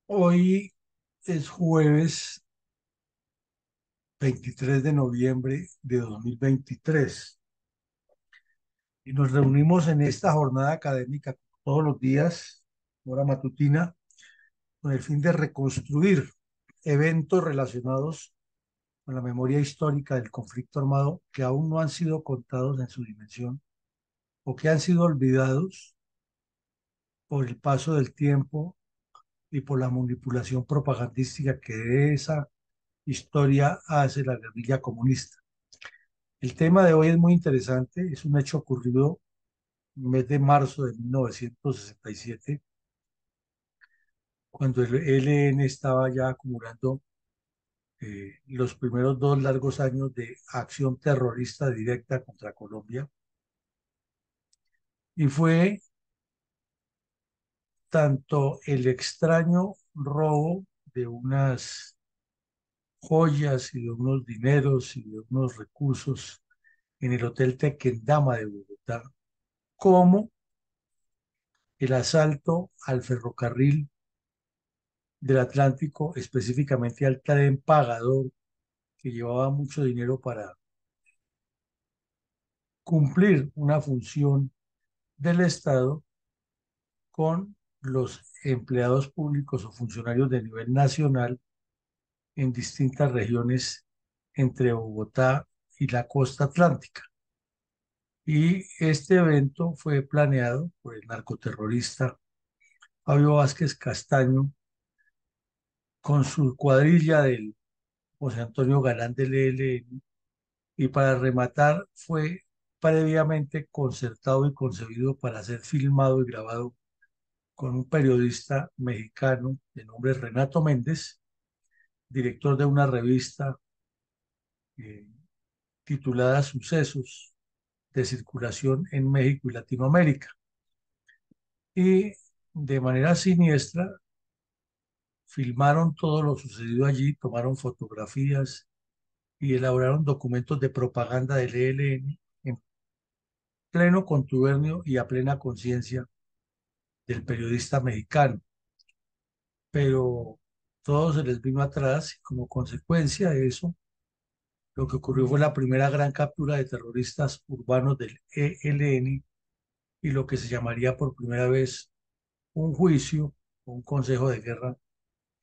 Hoy es jueves 23 de noviembre de 2023 y nos reunimos en esta jornada académica todos los días, hora matutina, con el fin de reconstruir eventos relacionados con la memoria histórica del conflicto armado que aún no han sido contados en su dimensión o que han sido olvidados por el paso del tiempo y por la manipulación propagandística que de esa historia hace la guerrilla comunista. El tema de hoy es muy interesante, es un hecho ocurrido en el mes de marzo de 1967, cuando el ELN estaba ya acumulando los primeros dos largos años de acción terrorista directa contra Colombia. Y fue tanto el extraño robo de unas joyas y de unos dineros y de unos recursos en el Hotel Tequendama de Bogotá, como el asalto al ferrocarril del Atlántico, específicamente al tren pagador, que llevaba mucho dinero para cumplir una función del Estado con los empleados públicos o funcionarios de nivel nacional en distintas regiones entre Bogotá y la costa atlántica. Y este evento fue planeado por el narcoterrorista Fabio Vázquez Castaño con su cuadrilla del José Antonio Galán del ELN, y para rematar fue previamente concertado y concebido para ser filmado y grabado con un periodista mexicano de nombre Renato Méndez, director de una revista eh, titulada Sucesos de Circulación en México y Latinoamérica. Y de manera siniestra filmaron todo lo sucedido allí, tomaron fotografías y elaboraron documentos de propaganda del ELN en pleno contubernio y a plena conciencia del periodista mexicano, pero todo se les vino atrás y como consecuencia de eso, lo que ocurrió fue la primera gran captura de terroristas urbanos del ELN y lo que se llamaría por primera vez un juicio o un consejo de guerra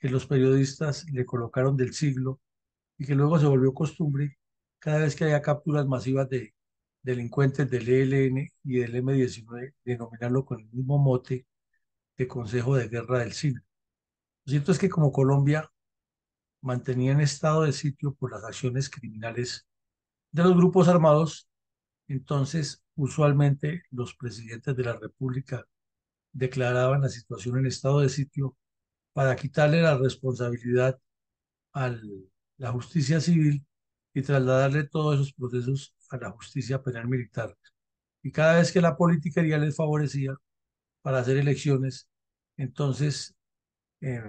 que los periodistas le colocaron del siglo y que luego se volvió costumbre cada vez que había capturas masivas de delincuentes del ELN y del M-19, denominarlo con el mismo mote de Consejo de Guerra del siglo. Lo cierto es que como Colombia mantenía en estado de sitio por las acciones criminales de los grupos armados, entonces usualmente los presidentes de la República declaraban la situación en estado de sitio para quitarle la responsabilidad a la justicia civil y trasladarle todos esos procesos a la justicia penal militar. Y cada vez que la politiquería les favorecía para hacer elecciones, entonces eh,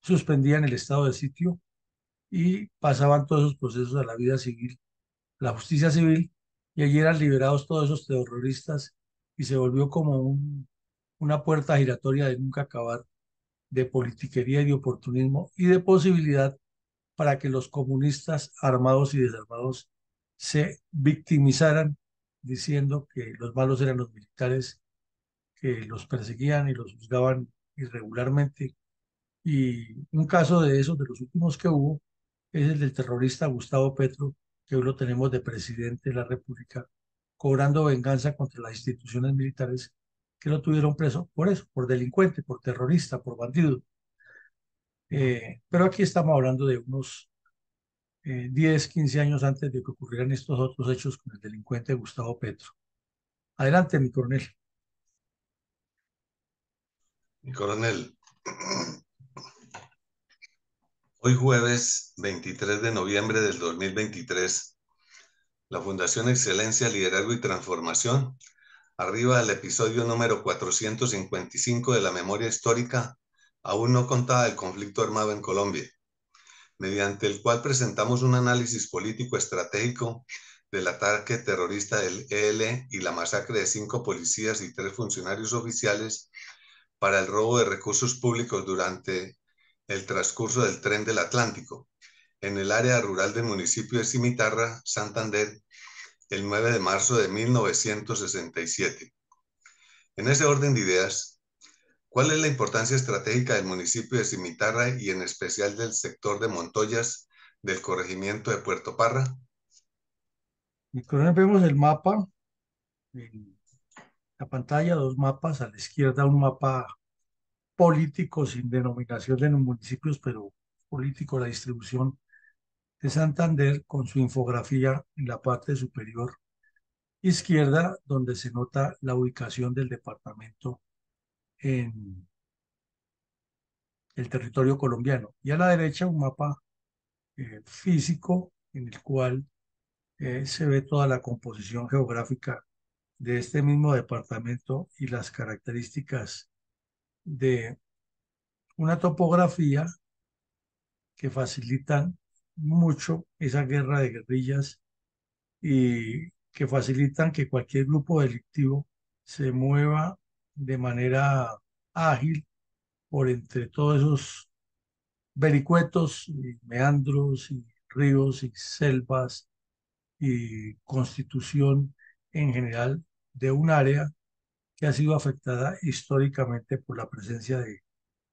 suspendían el estado de sitio y pasaban todos esos procesos a la vida civil, la justicia civil, y allí eran liberados todos esos terroristas y se volvió como una puerta giratoria de nunca acabar de politiquería y de oportunismo y de posibilidad para que los comunistas armados y desarmados se victimizaran diciendo que los malos eran los militares que los perseguían y los juzgaban irregularmente. Y un caso de esos, de los últimos que hubo, es el del terrorista Gustavo Petro, que hoy lo tenemos de presidente de la República, cobrando venganza contra las instituciones militares que lo tuvieron preso por eso, por delincuente, por terrorista, por bandido. Pero aquí estamos hablando de unos 10, 15 años antes de que ocurrieran estos otros hechos con el delincuente Gustavo Petro. Adelante, mi coronel. Mi coronel, hoy jueves 23 de noviembre del 2023, la Fundación Excelencia, Liderazgo y Transformación arriba al episodio número 455 de la memoria histórica aún no contada del conflicto armado en Colombia, mediante el cual presentamos un análisis político estratégico del ataque terrorista del EL y la masacre de 5 policías y 3 funcionarios oficiales para el robo de recursos públicos durante el transcurso del tren del Atlántico en el área rural del municipio de Cimitarra, Santander, el 9 de marzo de 1967. En ese orden de ideas, ¿cuál es la importancia estratégica del municipio de Cimitarra y en especial del sector de Montoyas del corregimiento de Puerto Parra? Y con él vemos el mapa en la pantalla, dos mapas, a la izquierda un mapa político sin denominación de los municipios, pero político, la distribución de Santander con su infografía en la parte superior izquierda, donde se nota la ubicación del departamento en el territorio colombiano. Y a la derecha un mapa físico en el cual se ve toda la composición geográfica de este mismo departamento y las características de una topografía que facilitan mucho esa guerra de guerrillas y que facilitan que cualquier grupo delictivo se mueva de manera ágil por entre todos esos vericuetos y meandros y ríos y selvas y constitución en general de un área que ha sido afectada históricamente por la presencia de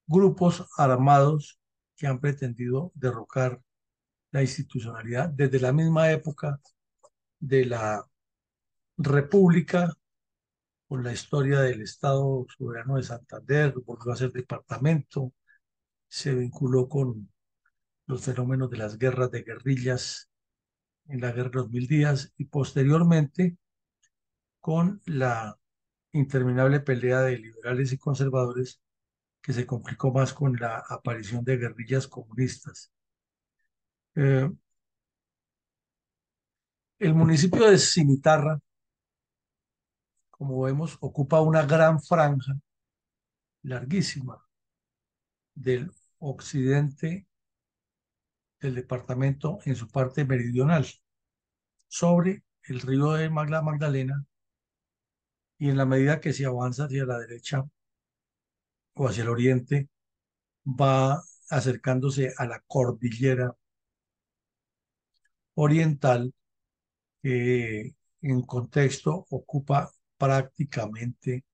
grupos armados que han pretendido derrocar la institucionalidad desde la misma época de la República, con la historia del Estado soberano de Santander, volvió a ser departamento, se vinculó con los fenómenos de las guerras de guerrillas en la guerra de los Mil Días y posteriormente con la interminable pelea de liberales y conservadores que se complicó más con la aparición de guerrillas comunistas. Eh, el municipio de Cimitarra, como vemos, ocupa una gran franja larguísima del occidente del departamento en su parte meridional, sobre el río de Magdalena, y en la medida que se avanza hacia la derecha o hacia el oriente, va acercándose a la cordillera oriental, que en contexto ocupa prácticamente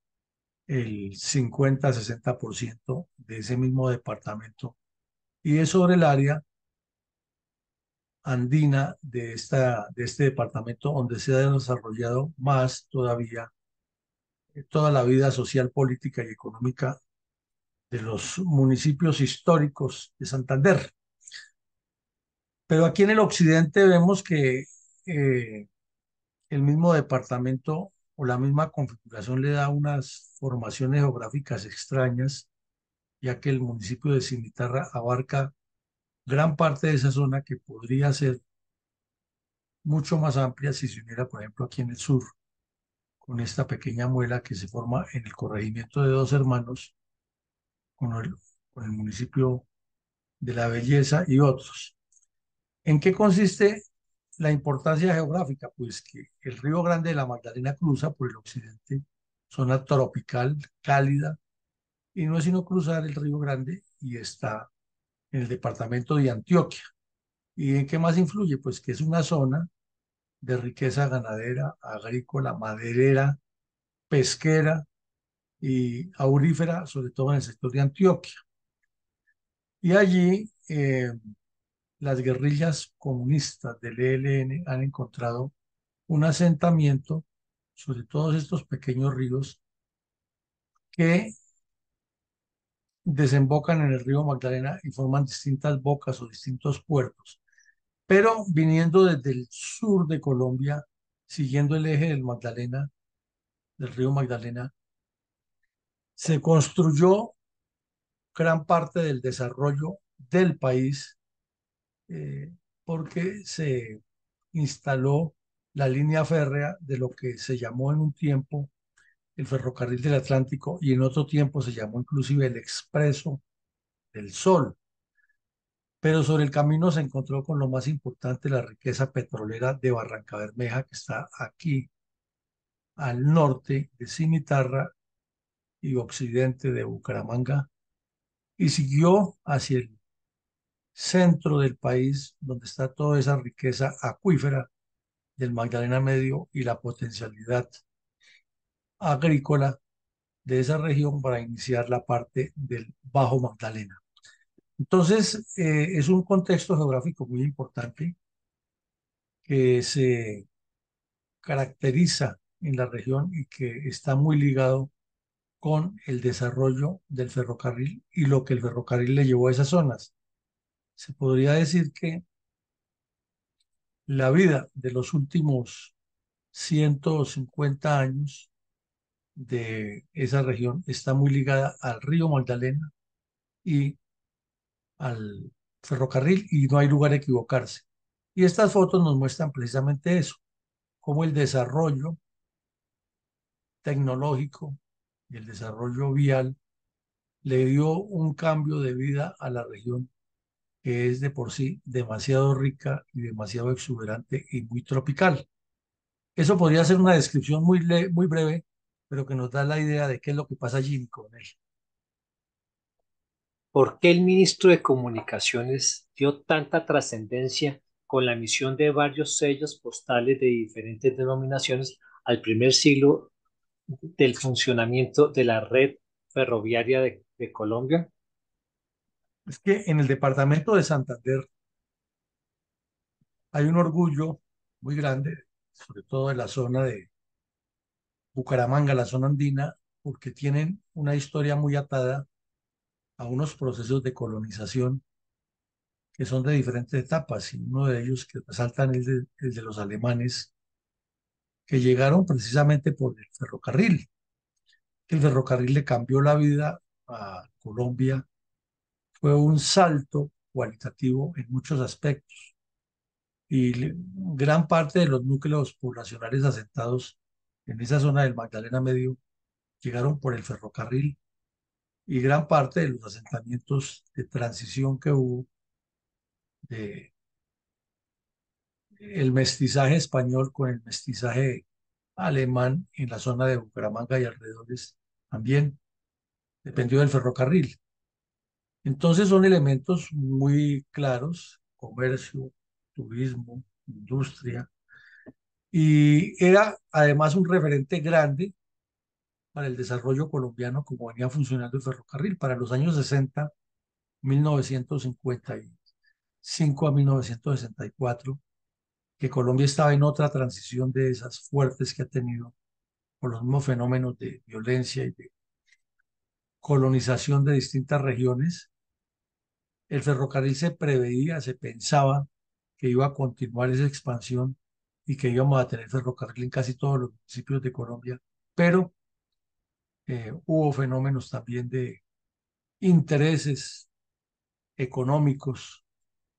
el 50-60% de ese mismo departamento y es sobre el área andina de este departamento donde se ha desarrollado más todavía toda la vida social, política y económica de los municipios históricos de Santander. Pero aquí en el occidente vemos que eh, el mismo departamento o la misma configuración le da unas formaciones geográficas extrañas, ya que el municipio de Cimitarra abarca gran parte de esa zona que podría ser mucho más amplia si se uniera, por ejemplo, aquí en el sur, con esta pequeña muela que se forma en el corregimiento de Dos Hermanos, con con el municipio de La Belleza y otros. ¿En qué consiste la importancia geográfica? Pues que el río Grande de la Magdalena cruza por el occidente, zona tropical, cálida, y no es sino cruzar el río Grande y está en el departamento de Antioquia. ¿Y en qué más influye? Pues que es una zona de riqueza ganadera, agrícola, maderera, pesquera y aurífera, sobre todo en el sector de Antioquia. Y allí las guerrillas comunistas del ELN han encontrado un asentamiento sobre todos estos pequeños ríos que desembocan en el río Magdalena y forman distintas bocas o distintos puertos. Pero viniendo desde el sur de Colombia, siguiendo el eje del Magdalena, del río Magdalena, se construyó gran parte del desarrollo del país eh, porque se instaló la línea férrea de lo que se llamó en un tiempo el Ferrocarril del Atlántico y en otro tiempo se llamó inclusive el Expreso del Sol. Pero sobre el camino se encontró con lo más importante, la riqueza petrolera de Barranca Bermeja, que está aquí al norte de Cimitarra y occidente de Bucaramanga, y siguió hacia el centro del país, donde está toda esa riqueza acuífera del Magdalena Medio y la potencialidad agrícola de esa región para iniciar la parte del Bajo Magdalena. Entonces, es un contexto geográfico muy importante que se caracteriza en la región y que está muy ligado con el desarrollo del ferrocarril y lo que el ferrocarril le llevó a esas zonas. Se podría decir que la vida de los últimos 150 años de esa región está muy ligada al río Magdalena y al ferrocarril y no hay lugar a equivocarse. Y estas fotos nos muestran precisamente eso, cómo el desarrollo tecnológico y el desarrollo vial le dio un cambio de vida a la región que es de por sí demasiado rica y demasiado exuberante y muy tropical. Eso podría ser una descripción muy breve, pero que nos da la idea de qué es lo que pasa allí, Coronel. ¿Por qué el ministro de Comunicaciones dio tanta trascendencia con la emisión de varios sellos postales de diferentes denominaciones al primer siglo del funcionamiento de la red ferroviaria de Colombia? Es que en el departamento de Santander hay un orgullo muy grande, sobre todo en la zona de Bucaramanga, la zona andina, porque tienen una historia muy atada a unos procesos de colonización que son de diferentes etapas, y uno de ellos que resaltan es el de los alemanes, que llegaron precisamente por el ferrocarril, que el ferrocarril le cambió la vida a Colombia, fue un salto cualitativo en muchos aspectos, y gran parte de los núcleos poblacionales asentados en esa zona del Magdalena Medio llegaron por el ferrocarril, y gran parte de los asentamientos de transición que hubo de el mestizaje español con el mestizaje alemán en la zona de Bucaramanga y alrededores también dependió del ferrocarril. Entonces son elementos muy claros, comercio, turismo, industria, y era además un referente grande para el desarrollo colombiano como venía funcionando el ferrocarril. Para los años 60, 1955 a 1964, que Colombia estaba en otra transición de esas fuertes que ha tenido por los mismos fenómenos de violencia y de colonización de distintas regiones. El ferrocarril se preveía, se pensaba que iba a continuar esa expansión y que íbamos a tener ferrocarril en casi todos los municipios de Colombia, pero hubo fenómenos también de intereses económicos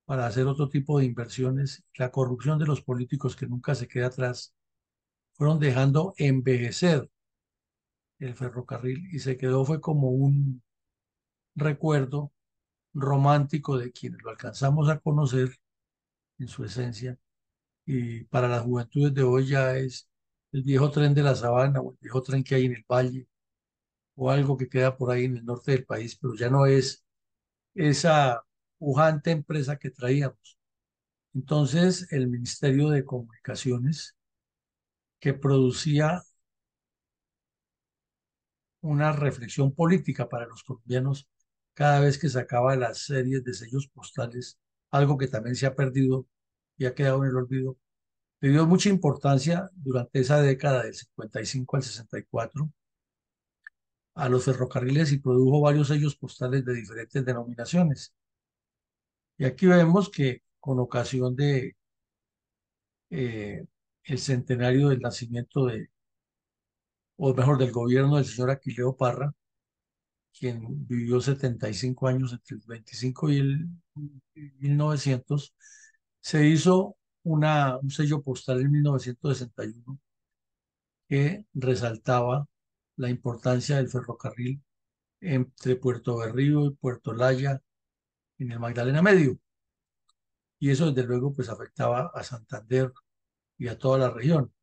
para hacer otro tipo de inversiones. La corrupción de los políticos que nunca se queda atrás fueron dejando envejecer el ferrocarril y se quedó fue como un recuerdo romántico de quienes lo alcanzamos a conocer en su esencia, y para las juventudes de hoy ya es el viejo tren de la sabana o el viejo tren que hay en el valle o algo que queda por ahí en el norte del país, pero ya no es esa pujante empresa que traíamos. Entonces, el Ministerio de Comunicaciones, que producía una reflexión política para los colombianos cada vez que sacaba las series de sellos postales, algo que también se ha perdido y ha quedado en el olvido, le dio mucha importancia durante esa década del 55 al 64 a los ferrocarriles y produjo varios sellos postales de diferentes denominaciones. Y aquí vemos que con ocasión de eh, el centenario del nacimiento de, o mejor, del gobierno del señor Aquileo Parra, quien vivió 75 años entre el 25 y el 1900, se hizo un sello postal en 1961 que resaltaba la importancia del ferrocarril entre Puerto Berrío y Puerto Laya en el Magdalena Medio. Y eso desde luego pues afectaba a Santander y a toda la región.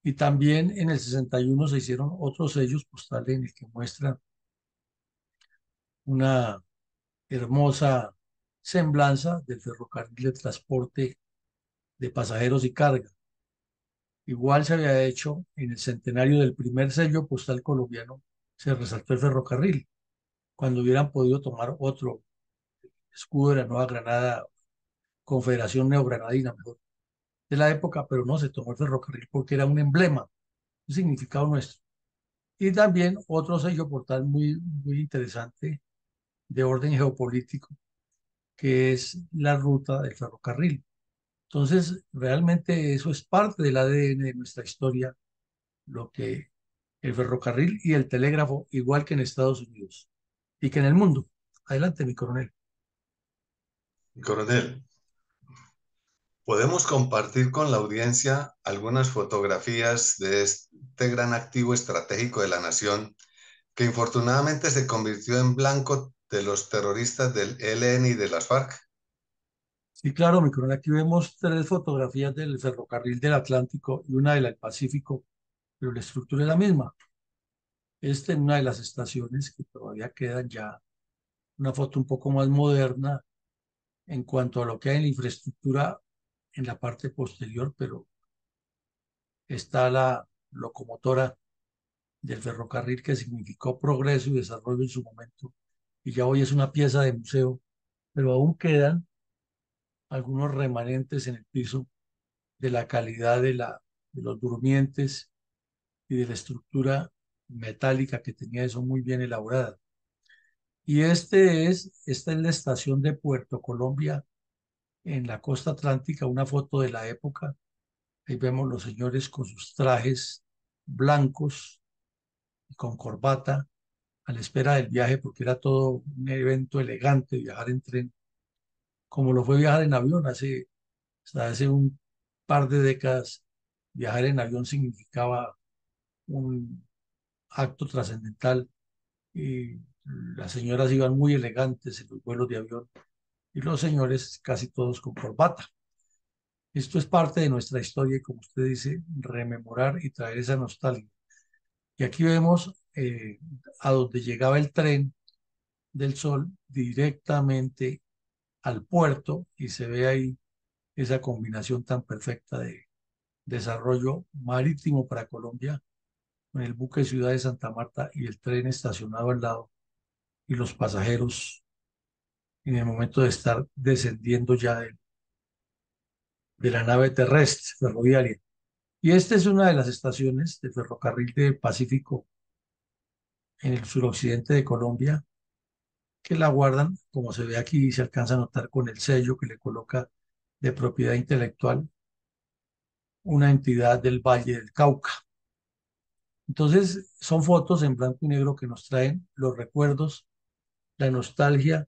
Y también en el 61 se hicieron otros sellos postales en el que muestra una hermosa semblanza del ferrocarril de transporte de pasajeros y carga. Igual se había hecho en el centenario del primer sello postal colombiano, se resaltó el ferrocarril, cuando hubieran podido tomar otro escudo de la Nueva Granada, Confederación Neogranadina, mejor, de la época, pero no se tomó el ferrocarril porque era un emblema, un significado nuestro. Y también otro sello portal muy interesante de orden geopolítico, que es la ruta del ferrocarril. Entonces, realmente eso es parte del ADN de nuestra historia, lo que el ferrocarril y el telégrafo, igual que en Estados Unidos y que en el mundo. Adelante, mi coronel. Coronel, ¿podemos compartir con la audiencia algunas fotografías de este gran activo estratégico de la nación que infortunadamente se convirtió en blanco de los terroristas del ELN y de las FARC? Sí, claro, mi coronel. Aquí vemos tres fotografías del ferrocarril del Atlántico y una del Pacífico, pero la estructura es la misma. Esta en una de las estaciones que todavía quedan ya, una foto un poco más moderna en cuanto a lo que hay en la infraestructura en la parte posterior, pero está la locomotora del ferrocarril que significó progreso y desarrollo en su momento, y ya hoy es una pieza de museo, pero aún quedan algunos remanentes en el piso de la calidad de los durmientes y de la estructura metálica que tenía eso muy bien elaborada. Y esta es la estación de Puerto Colombia en la costa atlántica, una foto de la época. Ahí vemos los señores con sus trajes blancos y con corbata a la espera del viaje, porque era todo un evento elegante viajar en tren, como lo fue viajar en avión hasta hace un par de décadas. Viajar en avión significaba un acto trascendental y las señoras iban muy elegantes en los vuelos de avión y los señores casi todos con corbata. Esto es parte de nuestra historia y, como usted dice, rememorar y traer esa nostalgia. Y aquí vemos a donde llegaba el tren del Sol directamente al puerto y se ve ahí esa combinación tan perfecta de desarrollo marítimo para Colombia, con el buque Ciudad de Santa Marta y el tren estacionado al lado y los pasajeros en el momento de estar descendiendo ya de la nave terrestre ferroviaria. Y esta es una de las estaciones de ferrocarril del Pacífico en el suroccidente de Colombia, que la guardan, como se ve aquí, y se alcanza a notar con el sello que le coloca de propiedad intelectual una entidad del Valle del Cauca. Entonces, son fotos en blanco y negro que nos traen los recuerdos, la nostalgia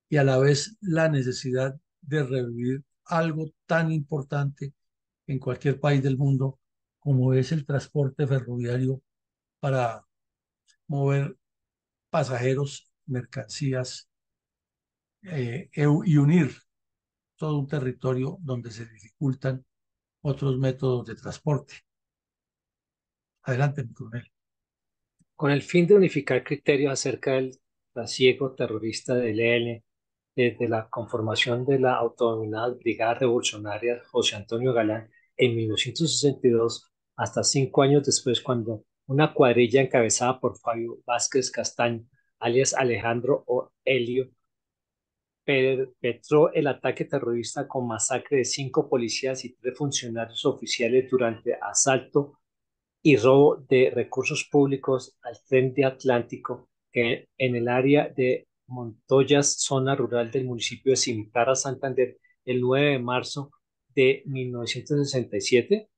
y a la vez la necesidad de revivir algo tan importante en cualquier país del mundo como es el transporte ferroviario para mover pasajeros, mercancías y unir todo un territorio donde se dificultan otros métodos de transporte. Adelante, mi coronel. Con el fin de unificar criterios acerca del trasiego terrorista del ELN, desde la conformación de la autodenominada Brigada Revolucionaria José Antonio Galán en 1962, hasta 5 años después, cuando una cuadrilla encabezada por Fabio Vázquez Castaño, alias Alejandro o Helio, perpetró el ataque terrorista con masacre de 5 policías y 3 funcionarios oficiales durante asalto y robo de recursos públicos al tren de Atlántico, que en el área de Montoyas, zona rural del municipio de Cimitarra, Santander, el 9 de marzo de 1967.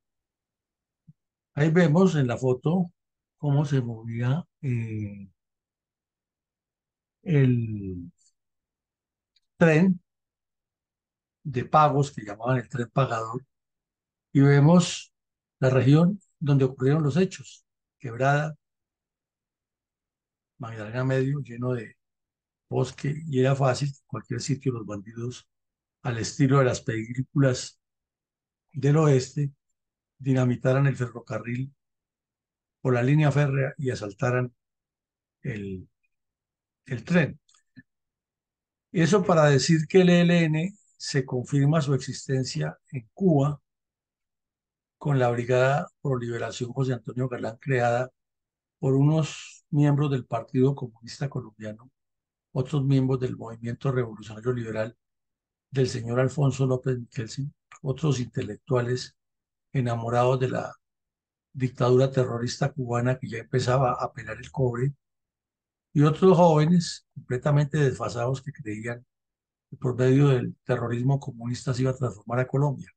Ahí vemos en la foto cómo se movía el tren de pagos que llamaban el tren pagador y vemos la región donde ocurrieron los hechos. Quebrada, Magdalena Medio, lleno de bosque y era fácil, en cualquier sitio los bandidos, al estilo de las películas del oeste, dinamitaran el ferrocarril o la línea férrea y asaltaran el, el tren. Eso para decir que el ELN se confirma su existencia en Cuba con la Brigada Pro Liberación José Antonio Galán, creada por unos miembros del Partido Comunista Colombiano, otros miembros del Movimiento Revolucionario Liberal del señor Alfonso López Michelsen, otros intelectuales enamorados de la dictadura terrorista cubana que ya empezaba a pelar el cobre, y otros jóvenes completamente desfasados que creían que por medio del terrorismo comunista se iba a transformar a Colombia.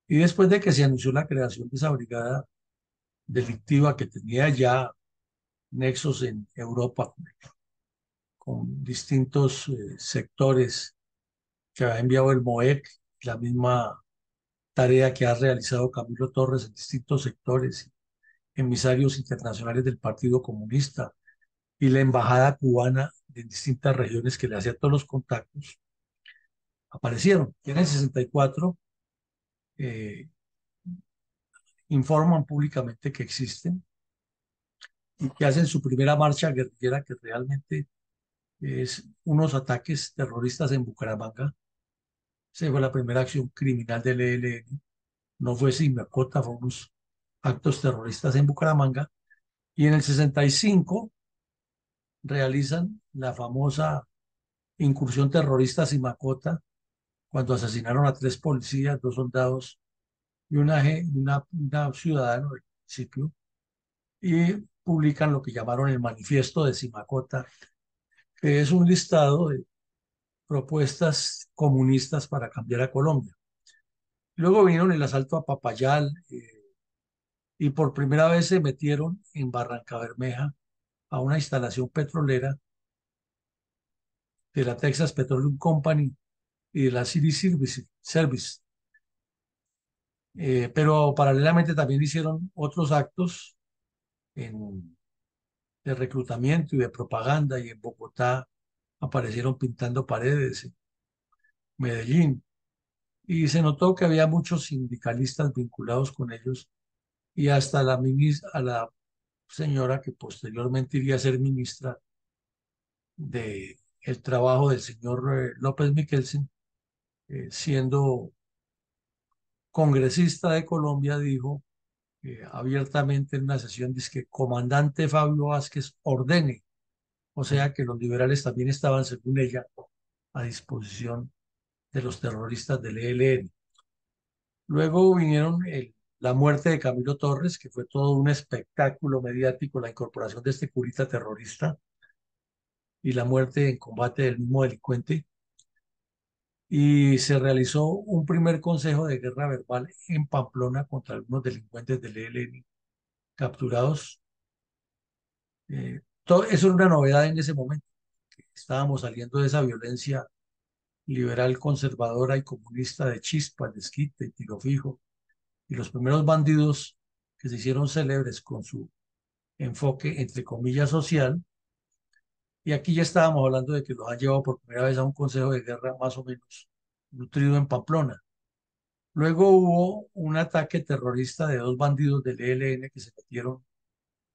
Y después de que se anunció la creación de esa brigada delictiva que tenía ya nexos en Europa con distintos sectores que había enviado el MOEC, la misma tarea que ha realizado Camilo Torres en distintos sectores, emisarios internacionales del Partido Comunista y la embajada cubana en distintas regiones que le hacía todos los contactos, aparecieron. Y en el 64 eh, informan públicamente que existen y que hacen su primera marcha guerrillera, que realmente es unos ataques terroristas en Bucaramanga. Esa fue la primera acción criminal del ELN. No fue Simacota, fue unos actos terroristas en Bucaramanga. Y en el 65 realizan la famosa incursión terrorista a Simacota, cuando asesinaron a 3 policías, 2 soldados y una ciudadano del municipio, y publican lo que llamaron el Manifiesto de Simacota, que es un listado de propuestas comunistas para cambiar a Colombia. Luego vinieron el asalto a Papayal, y por primera vez se metieron en Barranca Bermeja a una instalación petrolera de la Texas Petroleum Company y de la City Service. Pero paralelamente también hicieron otros actos de reclutamiento y de propaganda, y en Bogotá aparecieron pintando paredes, en Medellín, y se notó que había muchos sindicalistas vinculados con ellos, y hasta a la señora que posteriormente iría a ser ministra de el trabajo del señor López Michelsen, siendo congresista de Colombia, dijo abiertamente en una sesión, dice que comandante Fabio Vázquez ordene, o sea que los liberales también estaban, según ella, a disposición de los terroristas del ELN. Luego vinieron la muerte de Camilo Torres, que fue todo un espectáculo mediático, la incorporación de este curita terrorista y la muerte en combate del mismo delincuente. Y se realizó un primer consejo de guerra verbal en Pamplona contra algunos delincuentes del ELN capturados. Eso era una novedad en ese momento. Estábamos saliendo de esa violencia liberal, conservadora y comunista de Chispa, de Esquite, Tiro Fijo, y los primeros bandidos que se hicieron célebres con su enfoque, entre comillas, social. Y aquí ya estábamos hablando de que los han llevado por primera vez a un consejo de guerra más o menos nutrido en Pamplona. Luego hubo un ataque terrorista de 2 bandidos del ELN que se metieron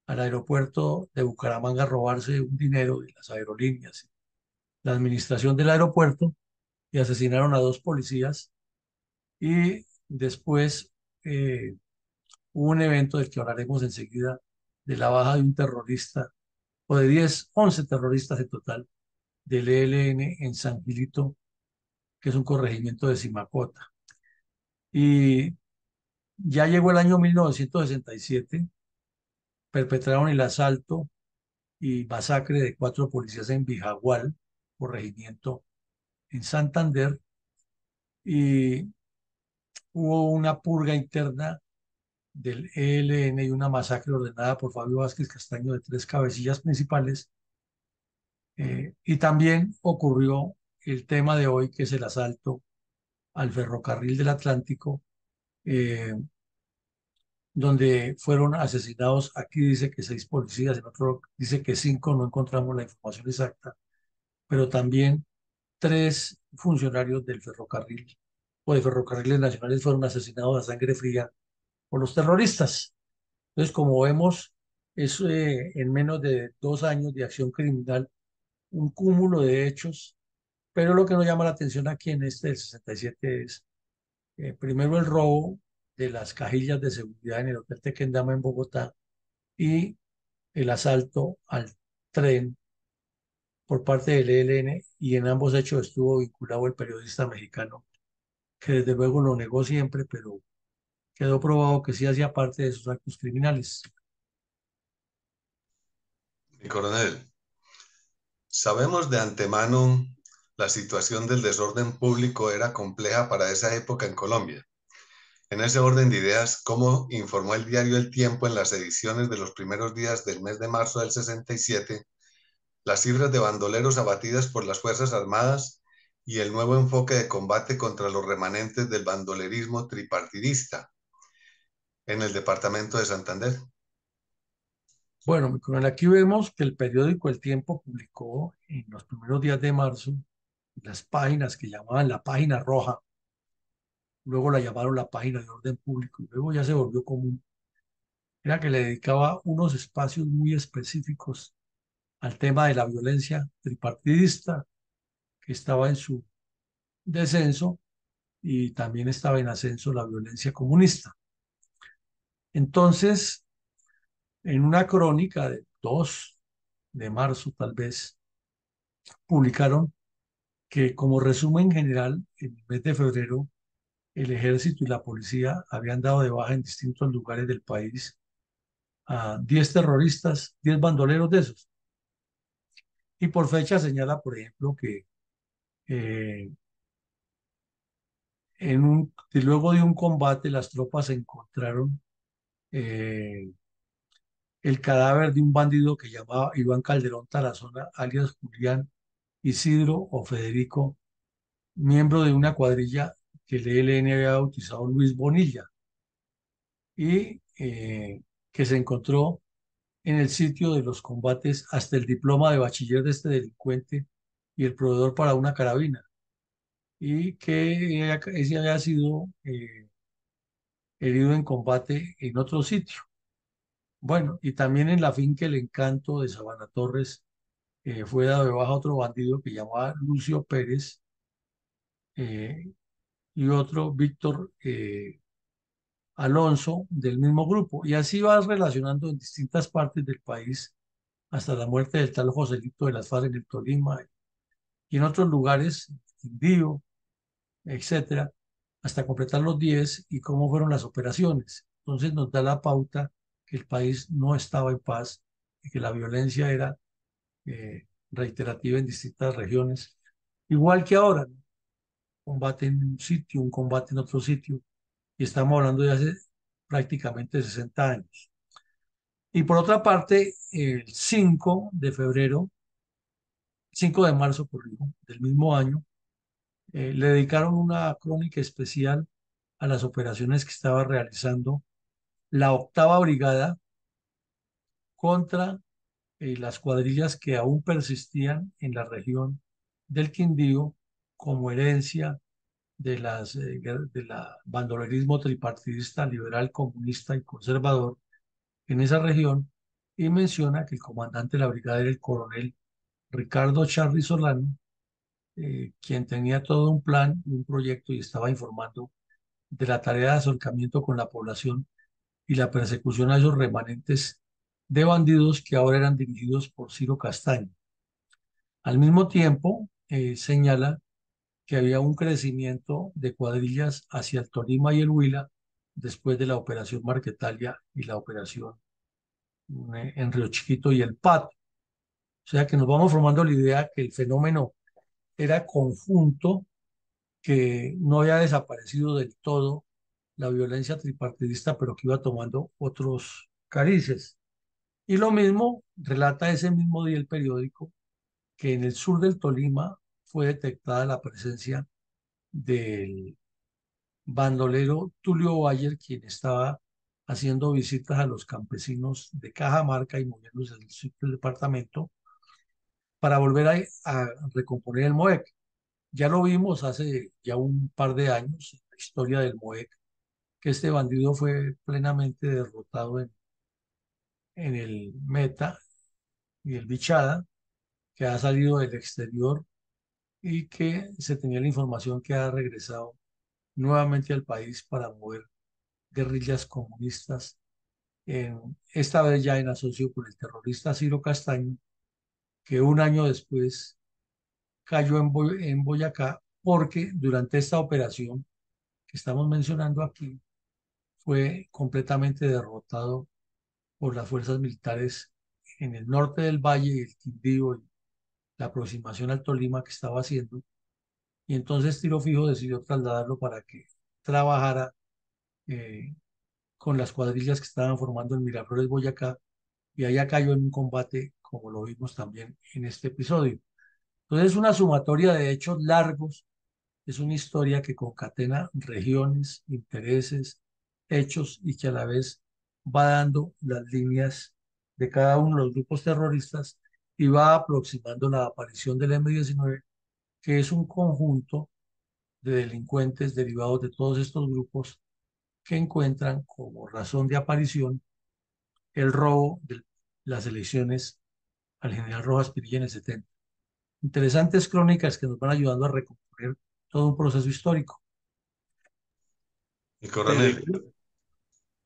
al aeropuerto de Bucaramanga a robarse un dinero de las aerolíneas, la administración del aeropuerto, y asesinaron a 2 policías. Y después hubo un evento del que hablaremos enseguida, de la baja de un terrorista, o de 11 terroristas en total, del ELN en San Gilito, que es un corregimiento de Simacota. Y ya llegó el año 1967, perpetraron el asalto y masacre de 4 policías en Bijagual, corregimiento en Santander, y hubo una purga interna del ELN y una masacre ordenada por Fabio Vázquez Castaño de 3 cabecillas principales. Y también ocurrió el tema de hoy, que es el asalto al ferrocarril del Atlántico, eh, donde fueron asesinados, aquí dice que 6 policías, en otro dice que 5, no encontramos la información exacta, pero también 3 funcionarios del ferrocarril o de ferrocarriles nacionales fueron asesinados a sangre fría por los terroristas. Entonces, como vemos, es en menos de 2 años de acción criminal un cúmulo de hechos Pero lo que nos llama la atención aquí en este del 67 es, primero, el robo de las cajillas de seguridad en el Hotel Tequendama en Bogotá y el asalto al tren por parte del ELN, y en ambos hechos estuvo vinculado el periodista mexicano, que desde luego lo negó siempre, pero quedó probado que sí hacía parte de esos actos criminales. Mi coronel, sabemos de antemano la situación del desorden público era compleja para esa época en Colombia. En ese orden de ideas, ¿cómo informó el diario El Tiempo en las ediciones de los primeros días del mes de marzo del 67 las cifras de bandoleros abatidas por las Fuerzas Armadas y el nuevo enfoque de combate contra los remanentes del bandolerismo tripartidista en el departamento de Santander? Bueno, mi coronel, aquí vemos que el periódico El Tiempo publicó en los primeros días de marzo las páginas que llamaban la página roja, luego la llamaron la página de orden público y luego ya se volvió común. Era que le dedicaba unos espacios muy específicos al tema de la violencia tripartidista, que estaba en su descenso, y también estaba en ascenso la violencia comunista. Entonces, en una crónica de 2 de marzo, tal vez, publicaron que, como resumen general, en el mes de febrero, el ejército y la policía habían dado de baja en distintos lugares del país a 10 terroristas, 10 bandoleros de esos. Y por fecha señala, por ejemplo, que eh, luego de un combate las tropas encontraron eh, el cadáver de un bandido que llamaba Iván Calderón Tarazona, alias Julián Isidro o Federico, miembro de una cuadrilla que el ELN había bautizado Luis Bonilla, y que se encontró en el sitio de los combates hasta el diploma de bachiller de este delincuente y el proveedor para una carabina, y que ese había sido herido en combate en otro sitio. Bueno, y también en la finca El Encanto de Sabana Torres fue dado de baja otro bandido que llamaba Lucio Pérez, eh, y otro Víctor Alonso del mismo grupo. Y así vas relacionando en distintas partes del país hasta la muerte del tal Joselito de las FARC en el Tolima y en otros lugares, Quindío, etcétera, hasta completar los 10 y cómo fueron las operaciones. Entonces nos da la pauta que el país no estaba en paz y que la violencia era reiterativa en distintas regiones, igual que ahora, ¿no? Combate en un sitio, un combate en otro sitio, y estamos hablando de hace prácticamente 60 años. Y por otra parte, el 5 de febrero, 5 de marzo, corrijo, del mismo año, le dedicaron una crónica especial a las operaciones que estaba realizando la octava brigada contra las cuadrillas que aún persistían en la región del Quindío como herencia de la bandolerismo tripartidista, liberal, comunista y conservador en esa región, y menciona que el comandante de la brigada era el coronel Ricardo Charri Solano, quien tenía todo un plan y un proyecto y estaba informando de la tarea de acercamiento con la población y la persecución a esos remanentes de bandidos que ahora eran dirigidos por Ciro Castaño. Al mismo tiempo, señala que había un crecimiento de cuadrillas hacia el Tolima y el Huila después de la operación Marquetalia y la operación en Río Chiquito y El Pato. O sea que nos vamos formando la idea que el fenómeno era conjunto, que no había desaparecido del todo la violencia tripartidista, pero que iba tomando otros carices. Y lo mismo relata ese mismo día el periódico, que en el sur del Tolima fue detectada la presencia del bandolero Tulio Bayer, quien estaba haciendo visitas a los campesinos de Cajamarca y moviéndose del sitio del departamento para volver a recomponer el MOEC. Ya lo vimos hace ya un par de años, en la historia del MOEC, que este bandido fue plenamente derrotado en el Meta y el Bichada, que ha salido del exterior y que se tenía la información que ha regresado nuevamente al país para mover guerrillas comunistas, esta vez ya en asocio con el terrorista Ciro Castaño, que un año después cayó en Boyacá porque durante esta operación que estamos mencionando aquí fue completamente derrotado por las fuerzas militares en el norte del valle, el Quindío y la aproximación al Tolima que estaba haciendo. Y entonces Tiro Fijo decidió trasladarlo para que trabajara eh, con las cuadrillas que estaban formando en Miraflores, Boyacá, y allá cayó en un combate, como lo vimos también en este episodio. Entonces es una sumatoria de hechos largos, es una historia que concatena regiones, intereses, hechos y que a la vez va dando las líneas de cada uno de los grupos terroristas y va aproximando la aparición del M-19, que es un conjunto de delincuentes derivados de todos estos grupos que encuentran como razón de aparición el robo de las elecciones al general Rojas Pinilla en el 70. Interesantes crónicas que nos van ayudando a recomponer todo un proceso histórico. Y Pero, coronel,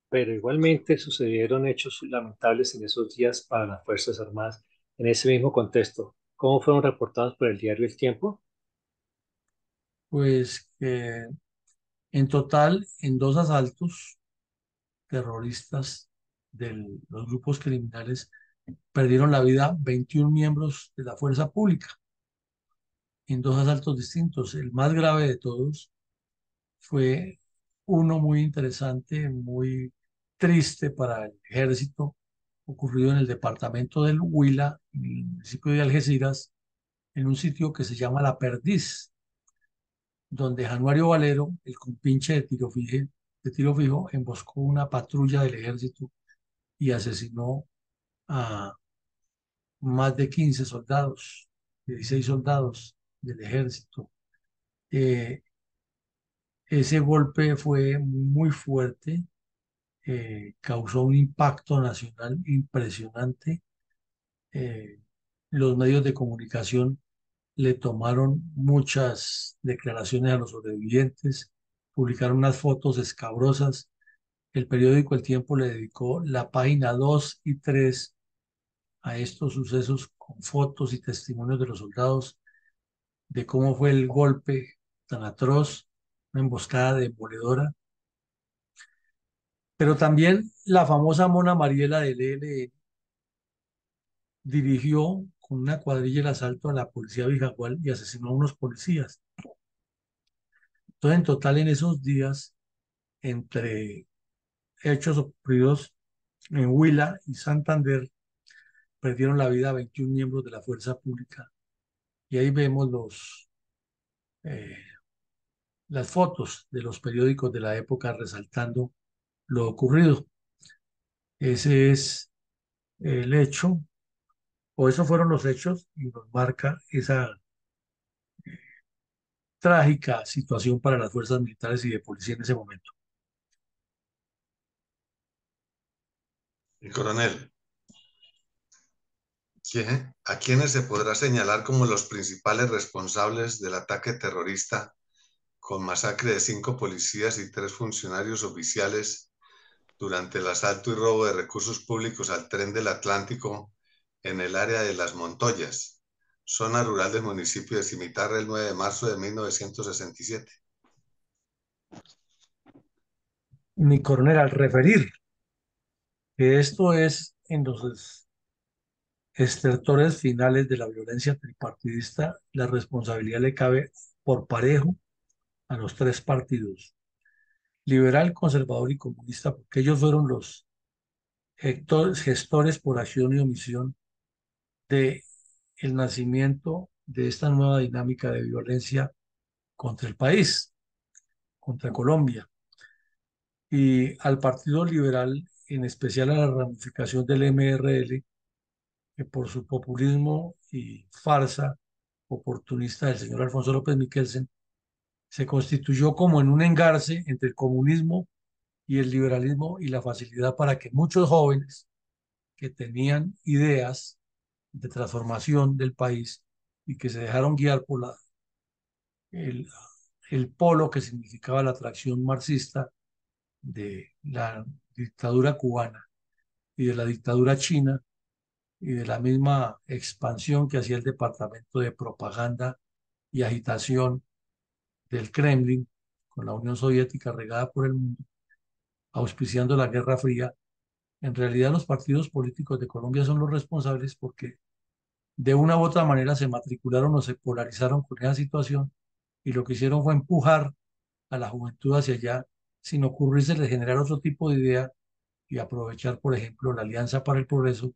pero igualmente sucedieron hechos lamentables en esos días para las Fuerzas Armadas en ese mismo contexto. ¿Cómo fueron reportados por el diario El Tiempo? Pues en total, en dos asaltos terroristas de los grupos criminales, perdieron la vida 21 miembros de la fuerza pública en dos asaltos distintos. El más grave de todos fue uno muy interesante, muy triste para el ejército, ocurrido en el departamento del Huila, en el municipio de Algeciras, en un sitio que se llama La Perdiz, donde Januario Valero, el compinche de tiro fijo, emboscó una patrulla del ejército y asesinó a más de 15 soldados, 16 soldados del ejército. Eh, Ese golpe fue muy fuerte, causó un impacto nacional impresionante. Eh, los medios de comunicación le tomaron muchas declaraciones a los sobrevivientes, publicaron unas fotos escabrosas. El periódico El Tiempo le dedicó la página 2 y 3 a estos sucesos con fotos y testimonios de los soldados de cómo fue el golpe tan atroz, una emboscada demoledora. Pero también la famosa Mona Mariela del ELN dirigió con una cuadrilla el asalto a la policía Vijagual y asesinó a unos policías. Entonces, en total, en esos días, entre hechos ocurridos en Huila y Santander, perdieron la vida 21 miembros de la fuerza pública. Y ahí vemos eh, las fotos de los periódicos de la época resaltando lo ocurrido. Ese es el hecho, o esos fueron los hechos, y nos marca esa trágica situación para las fuerzas militares y de policía en ese momento. y coronel, ¿a quiénes se podrá señalar como los principales responsables del ataque terrorista con masacre de 5 policías y 3 funcionarios oficiales durante el asalto y robo de recursos públicos al tren del Atlántico en el área de Las Montoyas, zona rural del municipio de Cimitarra, el 9 de marzo de 1967? Mi coronel, al referir que esto es en los estertores finales de la violencia tripartidista, la responsabilidad le cabe por parejo a los tres partidos, liberal, conservador y comunista, porque ellos fueron los gestores por acción y omisión de el nacimiento de esta nueva dinámica de violencia contra el país, contra Colombia. Y al Partido Liberal, en especial a la ramificación del MRL, que por su populismo y farsa oportunista del señor Alfonso López Miquelsen, se constituyó como en un engarce entre el comunismo y el liberalismo y la facilidad para que muchos jóvenes que tenían ideas de transformación del país y que se dejaron guiar por la el, el polo que significaba la atracción marxista de la dictadura cubana y de la dictadura china y de la misma expansión que hacía el Departamento de Propaganda y Agitación del Kremlin con la Unión Soviética regada por el mundo, auspiciando la Guerra Fría. En realidad los partidos políticos de Colombia son los responsables porque de una u otra manera se matricularon o se polarizaron con esa situación y lo que hicieron fue empujar a la juventud hacia allá sin ocurrirse de generar otro tipo de idea y aprovechar, por ejemplo, la Alianza para el Progreso,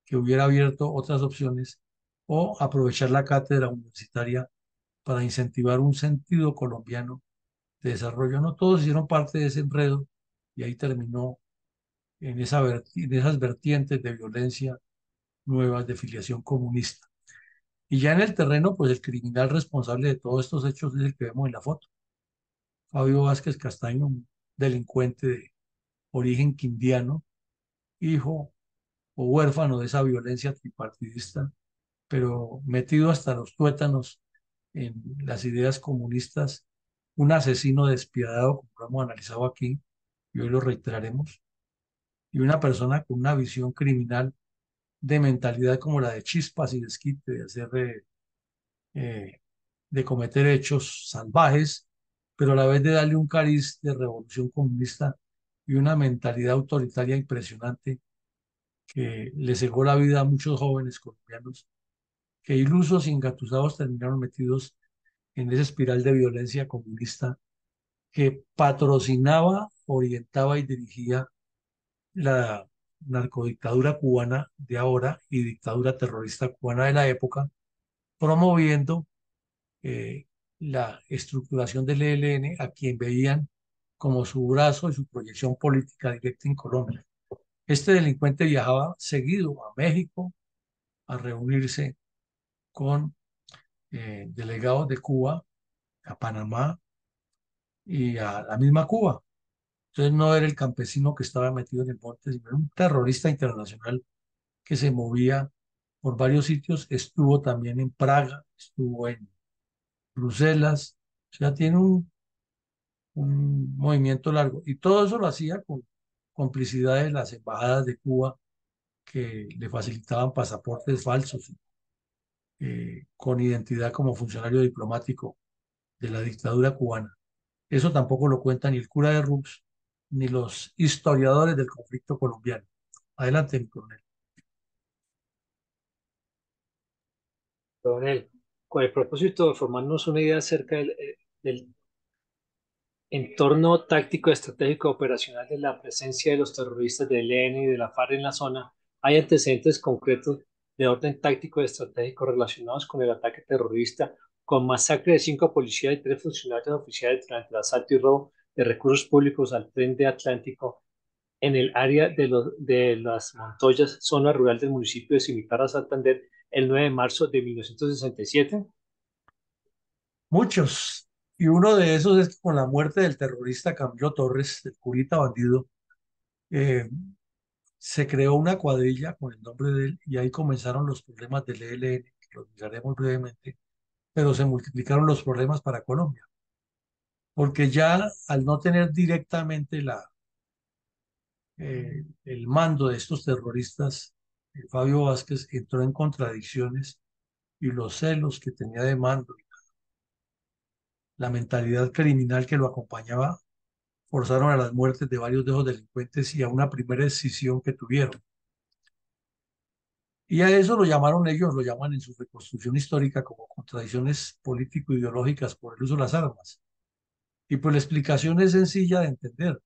que hubiera abierto otras opciones, o aprovechar la cátedra universitaria para incentivar un sentido colombiano de desarrollo. No todos hicieron parte de ese enredo y ahí terminó en esas vertientes de violencia nuevas de filiación comunista. Y ya en el terreno, pues el criminal responsable de todos estos hechos es el que vemos en la foto. Fabio Vázquez Castaño, un delincuente de origen quindiano, hijo o huérfano de esa violencia tripartidista, pero metido hasta los tuétanos en las ideas comunistas, un asesino despiadado, como lo hemos analizado aquí, y hoy lo reiteraremos, y una persona con una visión criminal de mentalidad como la de chispas y desquite, de hacer eh, de cometer hechos salvajes, pero a la vez de darle un cariz de revolución comunista y una mentalidad autoritaria impresionante que le cegó la vida a muchos jóvenes colombianos que ilusos y engatusados terminaron metidos en esa espiral de violencia comunista que patrocinaba, orientaba y dirigía la narcodictadura cubana de ahora y dictadura terrorista cubana de la época, promoviendo eh, la estructuración del ELN a quien veían como su brazo y su proyección política directa en Colombia. Este delincuente viajaba seguido a México a reunirse con delegados de Cuba, a Panamá y a la misma Cuba. Entonces no era el campesino que estaba metido en el monte, sino era un terrorista internacional que se movía por varios sitios. Estuvo también en Praga, estuvo en Bruselas, o sea, tiene un movimiento largo. Y todo eso lo hacía con complicidad de las embajadas de Cuba que le facilitaban pasaportes falsos, con identidad como funcionario diplomático de la dictadura cubana. Eso tampoco lo cuenta ni el cura de Rux ni los historiadores del conflicto colombiano. Adelante, mi coronel. Coronel, con el propósito de formarnos una idea acerca del entorno táctico, estratégico, operacional de la presencia de los terroristas del ELN y de la FARC en la zona, hay antecedentes concretos de orden táctico y estratégico relacionados con el ataque terrorista, con masacre de 5 policías y 3 funcionarios oficiales durante el asalto y robo de recursos públicos al tren de Atlántico en el área de las Montoyas, zona rural del municipio de Cimitarra, Santander, el 9 de marzo de 1967. Muchos. Y uno de esos es que con la muerte del terrorista Camilo Torres, del curita bandido, eh, se creó una cuadrilla con el nombre de él y ahí comenzaron los problemas del ELN, que los miraremos brevemente, pero se multiplicaron los problemas para Colombia, porque ya al no tener directamente el mando de estos terroristas, Fabio Vázquez entró en contradicciones y los celos que tenía de mando, la mentalidad criminal que lo acompañaba, forzaron a las muertes de varios de esos delincuentes y a una primera escisión que tuvieron. Y a eso lo llamaron ellos, lo llaman en su reconstrucción histórica como contradicciones político-ideológicas por el uso de las armas. Y pues la explicación es sencilla de entender.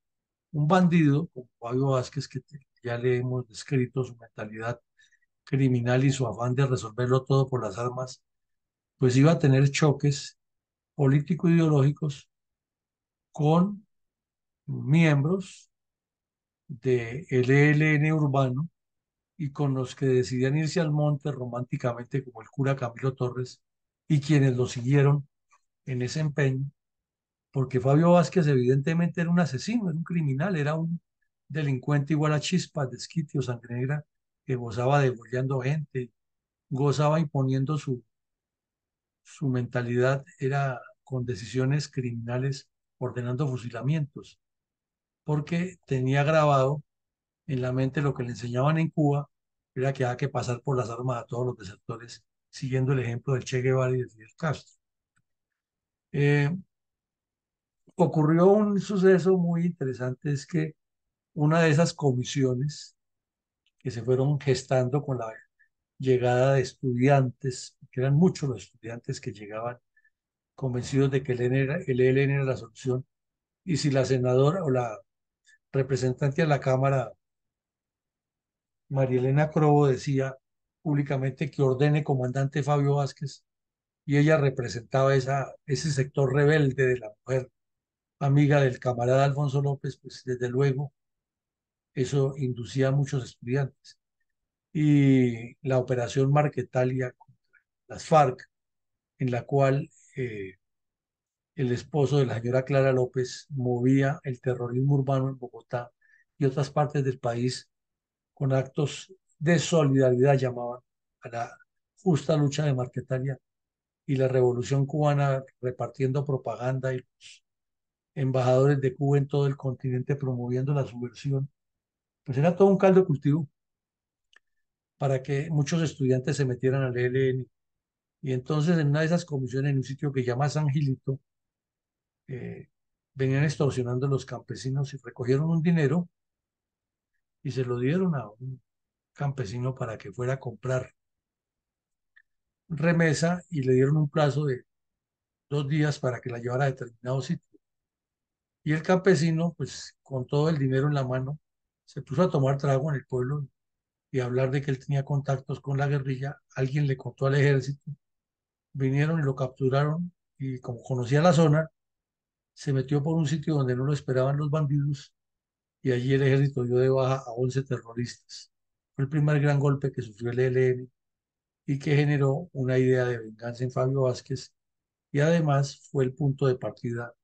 Un bandido como Fabio Vázquez, ya le hemos descrito su mentalidad criminal y su afán de resolverlo todo por las armas, pues iba a tener choques político-ideológicos con miembros del ELN urbano y con los que decidían irse al monte románticamente, como el cura Camilo Torres, y quienes lo siguieron en ese empeño, porque Fabio Vázquez evidentemente era un asesino, era un criminal, era un delincuente igual a Chispas, Desquite o Sangre Negra, que gozaba degollando gente, gozaba imponiendo su mentalidad, era con decisiones criminales ordenando fusilamientos, porque tenía grabado en la mente lo que le enseñaban en Cuba, era que había que pasar por las armas a todos los desertores, siguiendo el ejemplo del Che Guevara y de Fidel Castro. Eh, Ocurrió un suceso muy interesante, es que una de esas comisiones que se fueron gestando con la llegada de estudiantes, que eran muchos los estudiantes que llegaban convencidos de que el ELN era la solución, y si la senadora o la representante de la Cámara, María Elena Crobo, decía públicamente que ordene comandante Fabio Vázquez, y ella representaba ese sector rebelde de la mujer amiga del camarada Alfonso López, pues desde luego eso inducía a muchos estudiantes. Y la operación Marquetalia contra las FARC, en la cual el esposo de la señora Clara López movía el terrorismo urbano en Bogotá y otras partes del país con actos de solidaridad, llamaban a la justa lucha de Marquetalia, y la Revolución Cubana repartiendo propaganda y los embajadores de Cuba en todo el continente promoviendo la subversión. Pues era todo un caldo de cultivo para que muchos estudiantes se metieran al ELN. Y entonces en una de esas comisiones, en un sitio que se llama San Gilito, eh, venían extorsionando a los campesinos y recogieron un dinero y se lo dieron a un campesino para que fuera a comprar remesa, y le dieron un plazo de 2 días para que la llevara a determinado sitio. Y el campesino, pues con todo el dinero en la mano, se puso a tomar trago en el pueblo y a hablar de que él tenía contactos con la guerrilla. Alguien le contó al ejército, vinieron y lo capturaron, y como conocía la zona, se metió por un sitio donde no lo esperaban los bandidos, y allí el ejército dio de baja a 11 terroristas. Fue el primer gran golpe que sufrió el ELN y que generó una idea de venganza en Fabio Vázquez, y además fue el punto de partida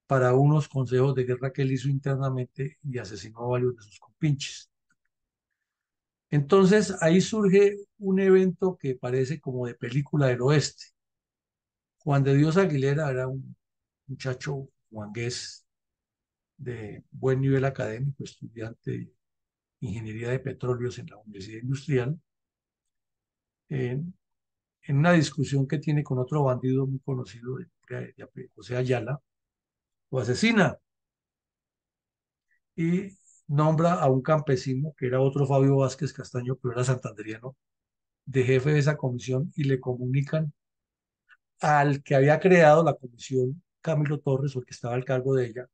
para unos consejos de guerra que él hizo internamente y asesinó a varios de sus compinches. Entonces ahí surge un evento que parece como de película del oeste. Juan de Dios Aguilera era un muchacho juangués de buen nivel académico, estudiante de ingeniería de petróleos en la Universidad Industrial, en, en una discusión que tiene con otro bandido muy conocido, José Ayala, lo asesina y nombra a un campesino, que era otro Fabio Vázquez Castaño, pero era santanderiano, de jefe de esa comisión, y le comunican al que había creado la comisión, Camilo Torres, o el que estaba al cargo de ella,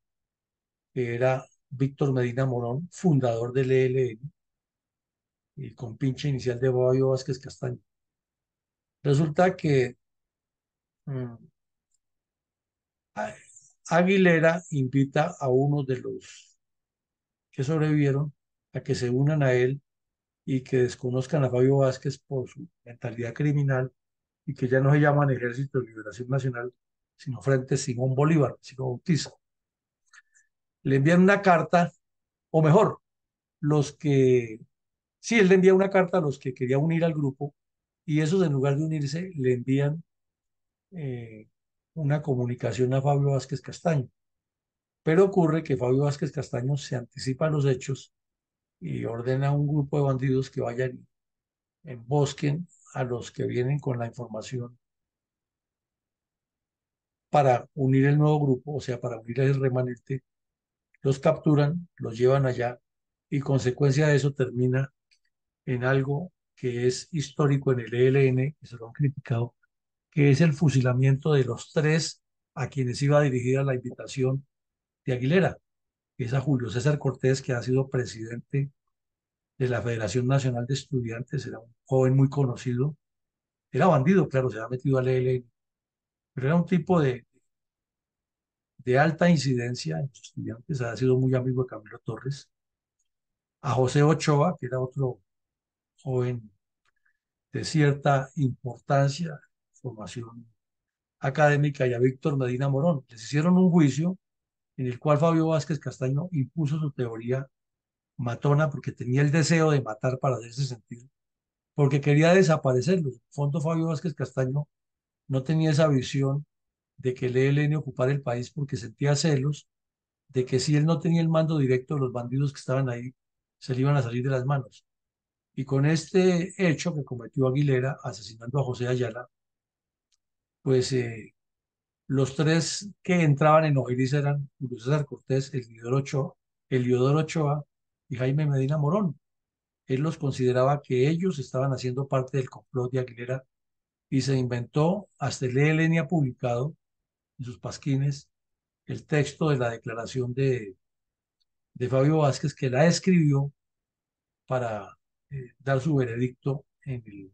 que era Víctor Medina Morón, fundador del ELN y compinche inicial de Fabio Vázquez Castaño. Resulta que mm, Aguilera invita a uno de los que sobrevivieron a que se unan a él y que desconozcan a Fabio Vázquez por su mentalidad criminal, y que ya no se llaman Ejército de Liberación Nacional, sino Frente Simón Bolívar, sino Bautizo. Le envían una carta, o mejor, los que, sí, él le envía una carta a los que querían unir al grupo, y esos, en lugar de unirse, le envían eh, una comunicación a Fabio Vázquez Castaño. Pero ocurre que Fabio Vázquez Castaño se anticipa a los hechos y ordena a un grupo de bandidos que vayan y embosquen a los que vienen con la información para unir el nuevo grupo, o sea, para unir el remanente. Los capturan, los llevan allá, y consecuencia de eso termina en algo que es histórico en el ELN, que se lo han criticado, que es el fusilamiento de los tres a quienes iba dirigida la invitación de Aguilera, que es a Julio César Cortés, que ha sido presidente de la Federación Nacional de Estudiantes, era un joven muy conocido, era bandido, claro, se ha metido al ELN, pero era un tipo de alta incidencia en los estudiantes, ha sido muy amigo de Camilo Torres, a José Ochoa, que era otro joven de cierta importancia, formación académica, y a Víctor Medina Morón. Les hicieron un juicio en el cual Fabio Vázquez Castaño impuso su teoría matona, porque tenía el deseo de matar para hacerse sentir, porque quería desaparecerlos. En el fondo, Fabio Vázquez Castaño no tenía esa visión de que el ELN ocupara el país porque sentía celos de que si él no tenía el mando directo, los bandidos que estaban ahí se le iban a salir de las manos. Y con este hecho que cometió Aguilera, asesinando a José Ayala, pues los tres que entraban en Ojeriza eran Julio César Cortés, Eliodoro Ochoa y Jaime Medina Morón. Él los consideraba que ellos estaban haciendo parte del complot de Aguilera y se inventó, hasta el ELN ha publicado en sus pasquines, el texto de la declaración de Fabio Vázquez, que la escribió para dar su veredicto en el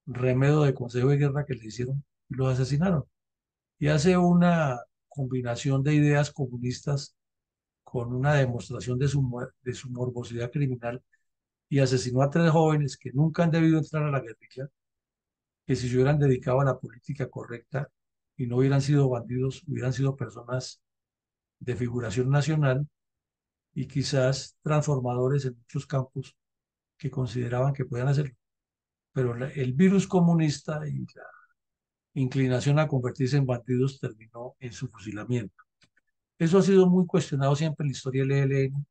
remedio de Consejo de Guerra que le hicieron y los asesinaron. Y hace una combinación de ideas comunistas con una demostración de su morbosidad criminal y asesinó a tres jóvenes que nunca han debido entrar a la guerrilla, que si se hubieran dedicado a la política correcta y no hubieran sido bandidos, hubieran sido personas de figuración nacional y quizás transformadores en muchos campos que consideraban que podían hacerlo. Pero el virus comunista y la inclinación a convertirse en bandidos terminó en su fusilamiento. Eso ha sido muy cuestionado siempre en la historia del ELN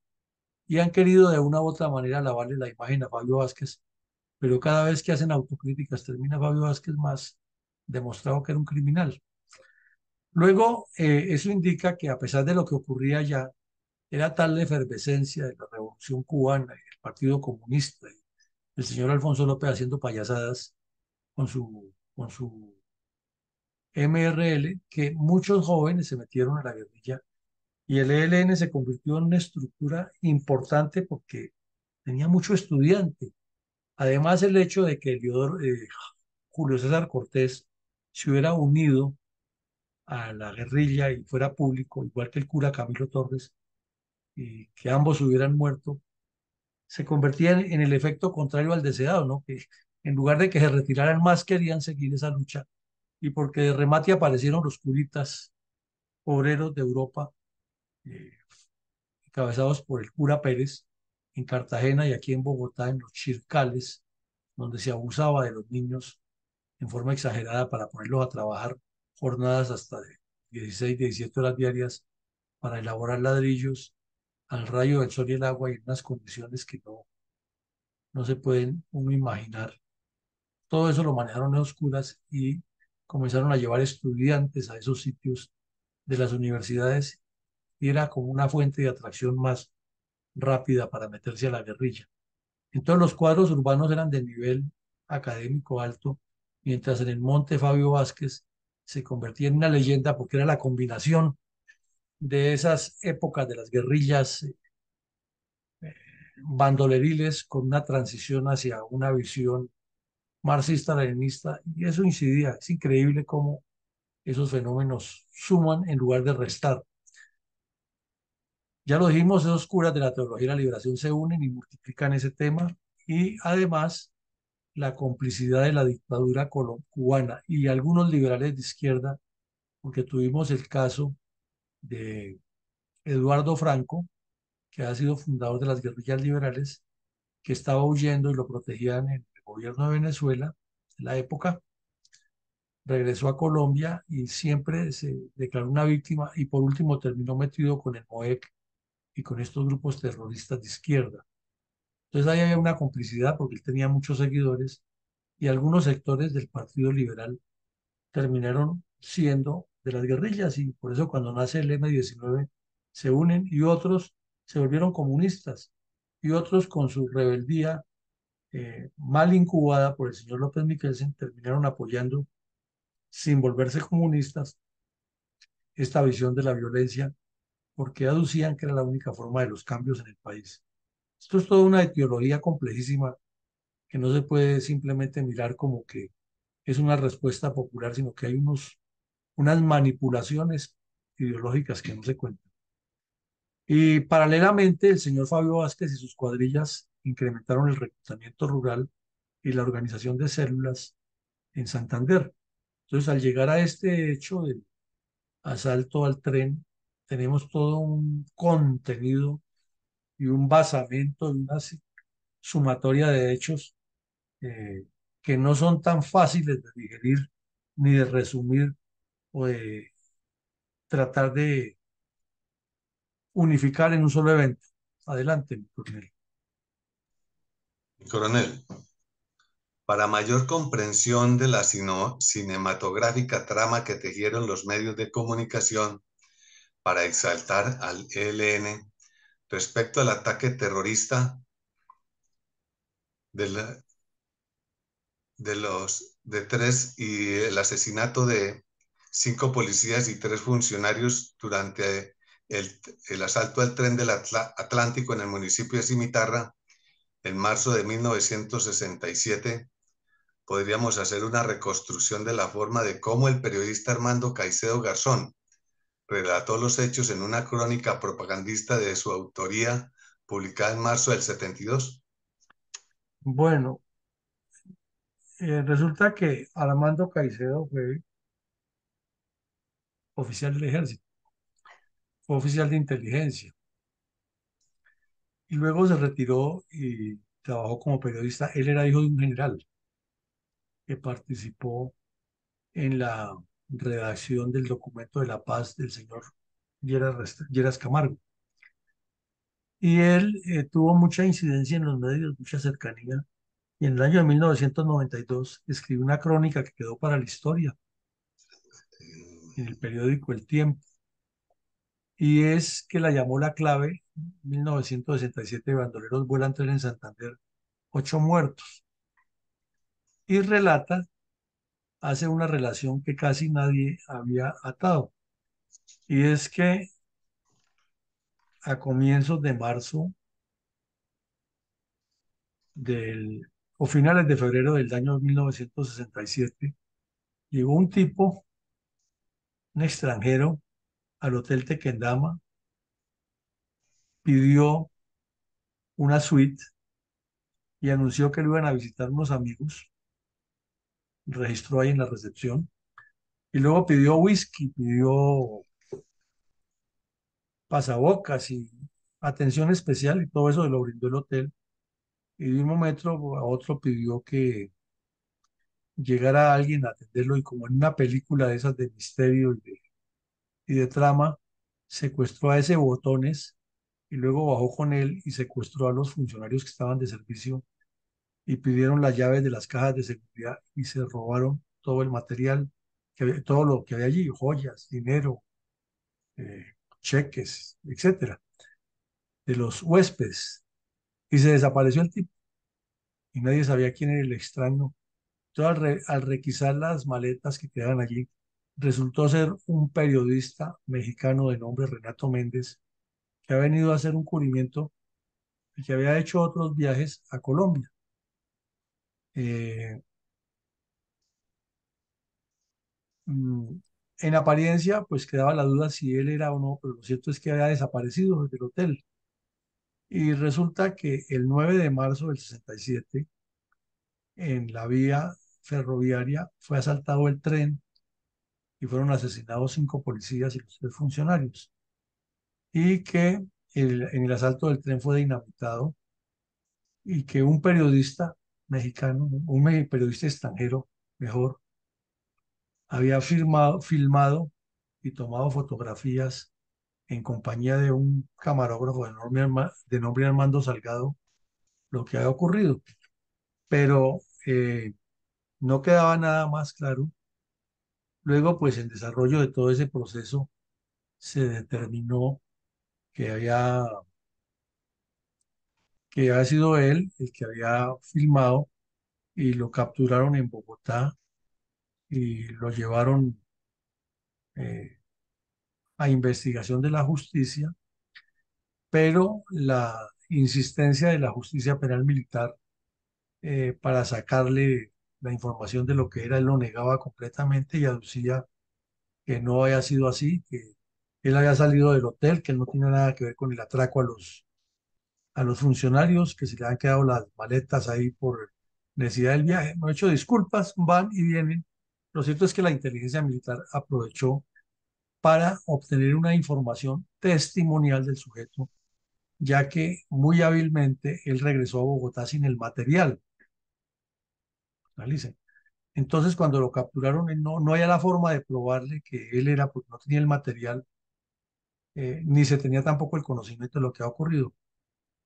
y han querido de una u otra manera lavarle la imagen a Fabio Vázquez, pero cada vez que hacen autocríticas termina Fabio Vázquez más demostrado que era un criminal. Luego, eso indica que a pesar de lo que ocurría allá, era tal la efervescencia de la Revolución Cubana y del Partido Comunista y el señor Alfonso López haciendo payasadas con su MRL, que muchos jóvenes se metieron a la guerrilla y el ELN se convirtió en una estructura importante porque tenía mucho estudiante. Además, el hecho de que Julio César Cortés se hubiera unido a la guerrilla y fuera público, igual que el cura Camilo Torres, y que ambos hubieran muerto, se convertía en el efecto contrario al deseado, ¿no? Que en lugar de que se retiraran más, querían seguir esa lucha. Y porque de remate aparecieron los curitas obreros de Europa, eh, encabezados por el cura Pérez, en Cartagena y aquí en Bogotá, en los Chircales, donde se abusaba de los niños en forma exagerada para ponerlos a trabajar jornadas hasta de 16, 17 horas diarias para elaborar ladrillos al rayo del sol y el agua y en unas condiciones que no se pueden uno imaginar. Todo eso lo manejaron los curas y comenzaron a llevar estudiantes a esos sitios de las universidades y era como una fuente de atracción más rápida para meterse a la guerrilla. Entonces los cuadros urbanos eran de nivel académico alto, mientras en el Monte Fabio Vázquez se convertía en una leyenda porque era la combinación de esas épocas de las guerrillas bandoleriles con una transición hacia una visión marxista-leninista y eso incidía. Es increíble cómo esos fenómenos suman en lugar de restar. Ya lo dijimos, esos curas de la teología de la liberación se unen y multiplican ese tema y además la complicidad de la dictadura cubana y algunos liberales de izquierda, porque tuvimos el caso de Eduardo Franco, que ha sido fundador de las guerrillas liberales, que estaba huyendo y lo protegían en el gobierno de Venezuela en la época, regresó a Colombia y siempre se declaró una víctima y por último terminó metido con el MOEC y con estos grupos terroristas de izquierda. Entonces ahí había una complicidad porque él tenía muchos seguidores y algunos sectores del Partido Liberal terminaron siendo de las guerrillas y por eso cuando nace el M-19 se unen y otros se volvieron comunistas y otros con su rebeldía mal incubada por el señor López Miquelsen terminaron apoyando sin volverse comunistas esta visión de la violencia porque aducían que era la única forma de los cambios en el país. Esto es toda una etiología complejísima que no se puede simplemente mirar como que es una respuesta popular, sino que hay unas manipulaciones ideológicas que no se cuentan. Y paralelamente, el señor Fabio Vázquez y sus cuadrillas incrementaron el reclutamiento rural y la organización de células en Santander. Entonces, al llegar a este hecho del asalto al tren, tenemos todo un contenido y un basamento y una sumatoria de hechos eh, que no son tan fáciles de digerir ni de resumir o de tratar de unificar en un solo evento. Adelante, mi coronel. Coronel, para mayor comprensión de la cinematográfica trama que tejieron los medios de comunicación para exaltar al ELN respecto al ataque terrorista de, la, de tres y el asesinato de 5 policías y 3 funcionarios durante el asalto al tren del Atlántico en el municipio de Cimitarra en marzo de 1967, podríamos hacer una reconstrucción de la forma de cómo el periodista Armando Caicedo Garzón relató los hechos en una crónica propagandista de su autoría publicada en marzo del 72. Bueno, resulta que Armando Caicedo fue oficial del ejército, fue oficial de inteligencia y luego se retiró y trabajó como periodista. Él era hijo de un general que participó en la redacción del documento de la paz del señor Lleras Camargo. Y él tuvo mucha incidencia en los medios, mucha cercanía. Y en el año de 1992 escribió una crónica que quedó para la historia en el periódico El Tiempo. Y es que la llamó La Clave, 1967, bandoleros vuelan tren en Santander, 8 muertos. Y relata, hace una relación que casi nadie había atado. Y es que a comienzos de marzo del, o finales de febrero del año 1967, llegó un tipo, un extranjero, al Hotel Tequendama, pidió una suite y anunció que lo iban a visitar unos amigos, registró ahí en la recepción, y luego pidió whisky, pidió pasabocas y atención especial, y todo eso lo brindó el hotel, y de un momento a otro pidió que llegara alguien a atenderlo, y como en una película de esas de misterio y de trama, secuestró a ese botones y luego bajó con él y secuestró a los funcionarios que estaban de servicio y pidieron las llaves de las cajas de seguridad y se robaron todo el material, todo lo que había allí, joyas, dinero, eh, cheques, etcétera, de los huéspedes. Y se desapareció el tipo y nadie sabía quién era el extraño. Entonces, al requisar las maletas que quedaban allí, resultó ser un periodista mexicano de nombre Renato Méndez, que ha venido a hacer un cubrimiento y que había hecho otros viajes a Colombia. Eh, mm, en apariencia, pues quedaba la duda si él era o no, pero lo cierto es que había desaparecido desde el hotel. Y resulta que el 9 de marzo del 67, en la vía ferroviaria, fue asaltado el tren y fueron asesinados 5 policías y los 3 funcionarios. Y que en el asalto del tren fue dinamitado y que un periodista mexicano, un periodista extranjero, mejor, había filmado y tomado fotografías en compañía de un camarógrafo de nombre Armando Salgado, lo que había ocurrido. Pero no quedaba nada más claro. Luego, pues en desarrollo de todo ese proceso, se determinó que había sido él el que había filmado y lo capturaron en Bogotá y lo llevaron eh, a investigación de la justicia, pero la insistencia de la justicia penal militar para sacarle la información de lo que era, él lo negaba completamente y aducía que no había sido así, que él había salido del hotel, que él no tenía nada que ver con el atraco a los funcionarios, que se le han quedado las maletas ahí por necesidad del viaje. Me he hecho disculpas, van y vienen. Lo cierto es que la inteligencia militar aprovechó para obtener una información testimonial del sujeto, ya que muy hábilmente él regresó a Bogotá sin el material. Analicen. Entonces, cuando lo capturaron, no había la forma de probarle que él era, porque no tenía el material, ni se tenía tampoco el conocimiento de lo que ha ocurrido.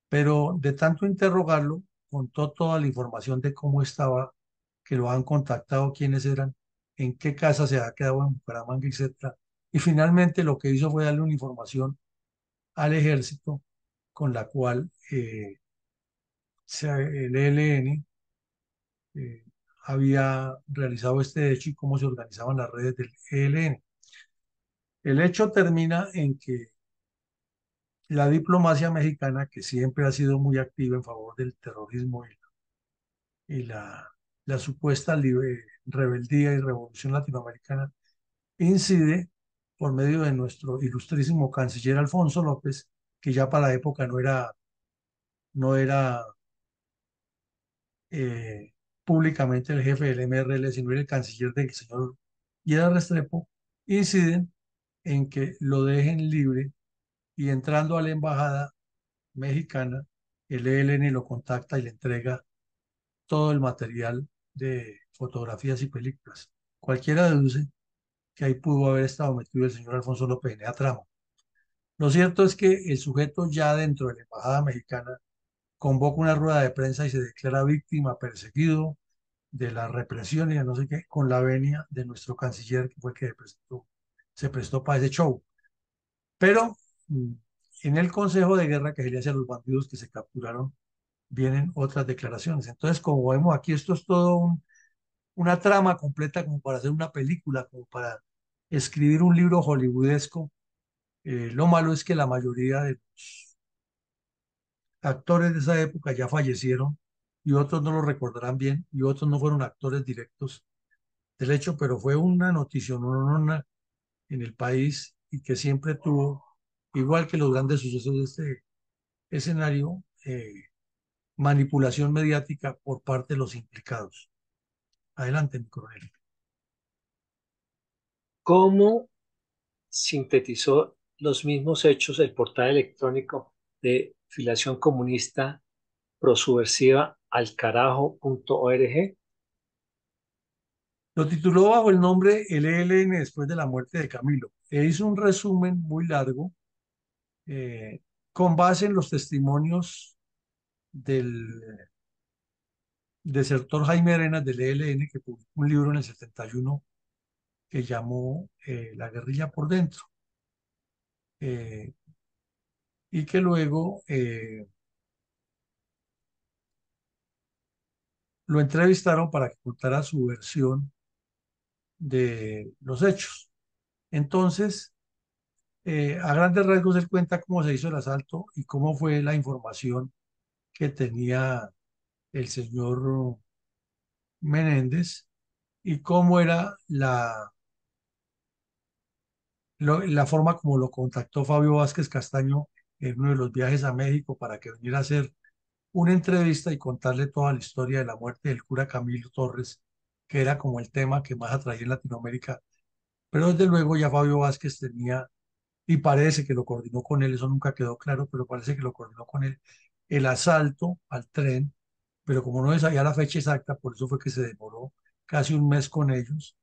Pero de tanto interrogarlo, contó toda la información de cómo estaba, que lo han contactado, quiénes eran, en qué casa se había quedado en Bucaramanga, etcétera. Y finalmente lo que hizo fue darle una información al ejército con la cual el ELN eh, había realizado este hecho y cómo se organizaban las redes del ELN. El hecho termina en que la diplomacia mexicana, que siempre ha sido muy activa en favor del terrorismo y la supuesta rebeldía y revolución latinoamericana, incide por medio de nuestro ilustrísimo canciller Alfonso López, que ya para la época no era públicamente el jefe del MRL, sino era el canciller del señor Guillermo Restrepo, inciden en que lo dejen libre y entrando a la embajada mexicana, el ELN lo contacta y le entrega todo el material de fotografías y películas. Cualquiera deduce que ahí pudo haber estado metido el señor Alfonso López en esa trama. Lo cierto es que el sujeto ya dentro de la embajada mexicana convoca una rueda de prensa y se declara víctima, perseguido de la represión y de no sé qué, con la venia de nuestro canciller, que fue el que se prestó para ese show. Pero mm, en el Consejo de Guerra que se le hace a los bandidos que se capturaron, vienen otras declaraciones. Entonces, como vemos aquí, esto es todo una trama completa como para hacer una película, como para escribir un libro hollywoodesco. Lo malo es que la mayoría de los actores de esa época ya fallecieron y otros no lo recordarán bien y otros no fueron actores directos del hecho, pero fue una noticia en el país y que siempre tuvo, igual que los grandes sucesos de este escenario, manipulación mediática por parte de los implicados. Adelante, mi coronel. ¿Cómo sintetizó los mismos hechos el portal electrónico de filiación comunista prosubversiva alcarajo.org? Lo tituló bajo el nombre El ELN después de la muerte de Camilo e hizo un resumen muy largo eh, con base en los testimonios del desertor Jaime Arenas del ELN, que publicó un libro en el 71 que llamó La guerrilla por dentro, eh, y que luego lo entrevistaron para que contara su versión de los hechos. Entonces, a grandes rasgos, él cuenta cómo se hizo el asalto y cómo fue la información que tenía el señor Menéndez y cómo era la forma como lo contactó Fabio Vázquez Castaño en uno de los viajes a México para que viniera a hacer una entrevista y contarle toda la historia de la muerte del cura Camilo Torres, que era como el tema que más atraía en Latinoamérica. Pero desde luego ya Fabio Vázquez tenía, y parece que lo coordinó con él, eso nunca quedó claro, pero parece que lo coordinó con él, el asalto al tren, pero como no se sabía la fecha exacta, por eso fue que se demoró casi un mes con ellos,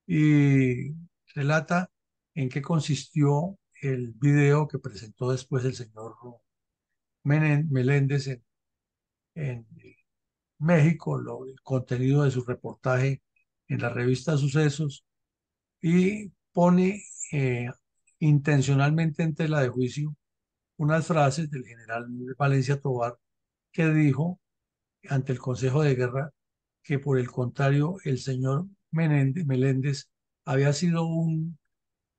y relata en qué consistió el video que presentó después el señor Meléndez en México, el contenido de su reportaje en la revista Sucesos, y pone intencionalmente en tela de juicio unas frases del general Valencia Tovar que dijo ante el Consejo de Guerra que por el contrario el señor Meléndez había sido un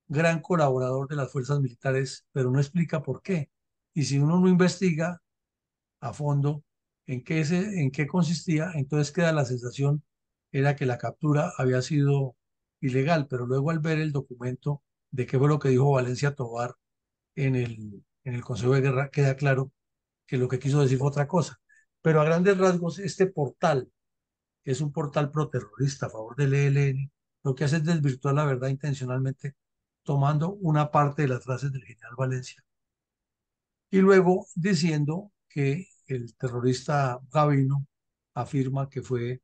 gran colaborador de las fuerzas militares, pero no explica por qué. Y si uno no investiga a fondo en qué consistía, entonces queda la sensación era que la captura había sido ilegal, pero luego al ver el documento de qué fue lo que dijo Valencia Tovar en el Consejo de Guerra, queda claro que lo que quiso decir fue otra cosa. Pero a grandes rasgos, este portal, que es un portal proterrorista a favor del ELN, lo que hace es desvirtuar la verdad intencionalmente, tomando una parte de las frases del general Valencia y luego diciendo que el terrorista Gavino afirma que fue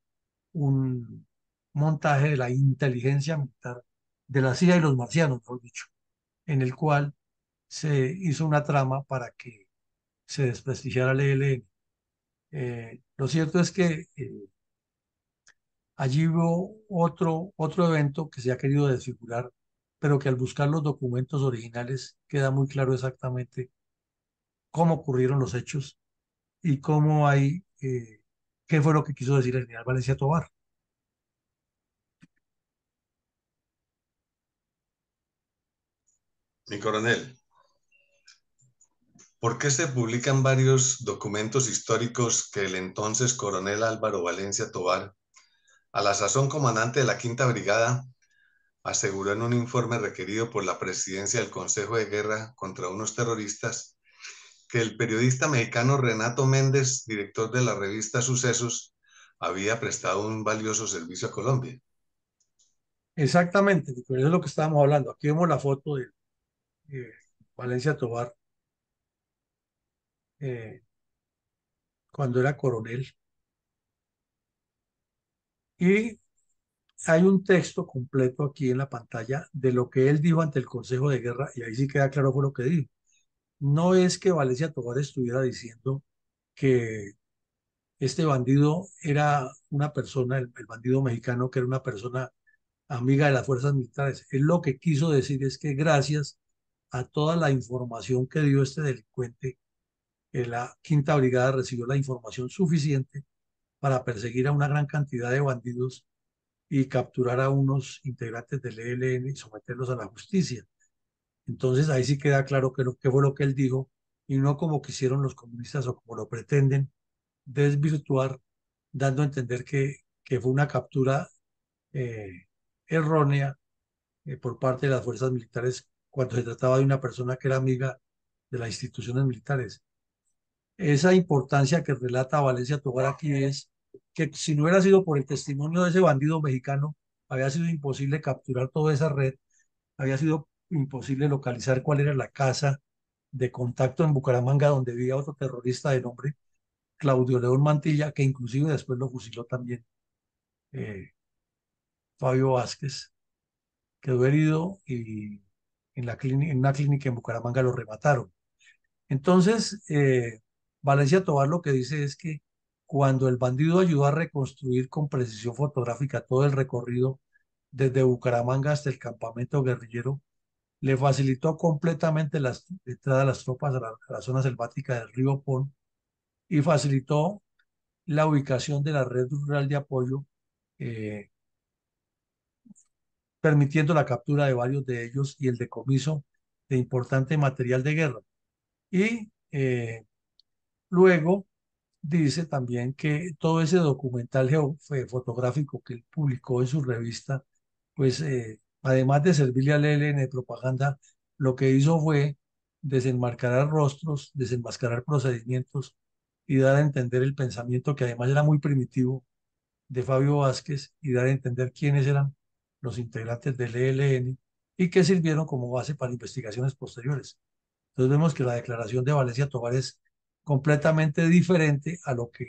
un montaje de la inteligencia militar de la CIA y los marcianos, mejor dicho, en el cual se hizo una trama para que se desprestigiara el ELN. Lo cierto es que allí hubo otro evento que se ha querido desfigurar, pero que al buscar los documentos originales queda muy claro exactamente cómo ocurrieron los hechos y cómo hay, qué fue lo que quiso decir el general Valencia Tovar. Mi coronel, ¿por qué se publican varios documentos históricos que el entonces coronel Álvaro Valencia Tovar, a la sazón comandante de la Quinta Brigada, aseguró en un informe requerido por la presidencia del Consejo de Guerra contra unos terroristas que el periodista mexicano Renato Méndez, director de la revista Sucesos, había prestado un valioso servicio a Colombia? Exactamente, pero eso es lo que estábamos hablando. Aquí vemos la foto de Valencia Tovar eh, cuando era coronel. Y hay un texto completo aquí en la pantalla de lo que él dijo ante el Consejo de Guerra, y ahí sí queda claro fue lo que dijo. No es que Valencia Tovar estuviera diciendo que este bandido era una persona, el bandido mexicano, que era una persona amiga de las fuerzas militares. Él lo que quiso decir es que gracias a toda la información que dio este delincuente, la Quinta Brigada recibió la información suficiente para perseguir a una gran cantidad de bandidos y capturar a unos integrantes del ELN y someterlos a la justicia. Entonces ahí sí queda claro que fue lo que él dijo y no como quisieron los comunistas o como lo pretenden desvirtuar, dando a entender que fue una captura eh, errónea por parte de las fuerzas militares cuando se trataba de una persona que era amiga de las instituciones militares. Esa importancia que relata Valencia Tovar aquí es que si no hubiera sido por el testimonio de ese bandido mexicano, había sido imposible capturar toda esa red, había sido imposible localizar cuál era la casa de contacto en Bucaramanga donde vivía otro terrorista de nombre Claudio León Mantilla, que inclusive después lo fusiló también eh, Fabio Vázquez, quedó herido y en una clínica en Bucaramanga lo remataron. Entonces, Valencia Tovar lo que dice es que cuando el bandido ayudó a reconstruir con precisión fotográfica todo el recorrido desde Bucaramanga hasta el campamento guerrillero, le facilitó completamente la entrada de las tropas a la zona selvática del río Pon y facilitó la ubicación de la red rural de apoyo, eh, permitiendo la captura de varios de ellos y el decomiso de importante material de guerra. Y luego dice también que todo ese documental fotográfico que él publicó en su revista, pues además de servirle al ELN de propaganda, lo que hizo fue desenmascarar rostros, desenmascarar procedimientos y dar a entender el pensamiento que además era muy primitivo de Fabio Vázquez y dar a entender quiénes eran los integrantes del ELN y que sirvieron como base para investigaciones posteriores. Entonces vemos que la declaración de Valencia Tovar es completamente diferente a lo que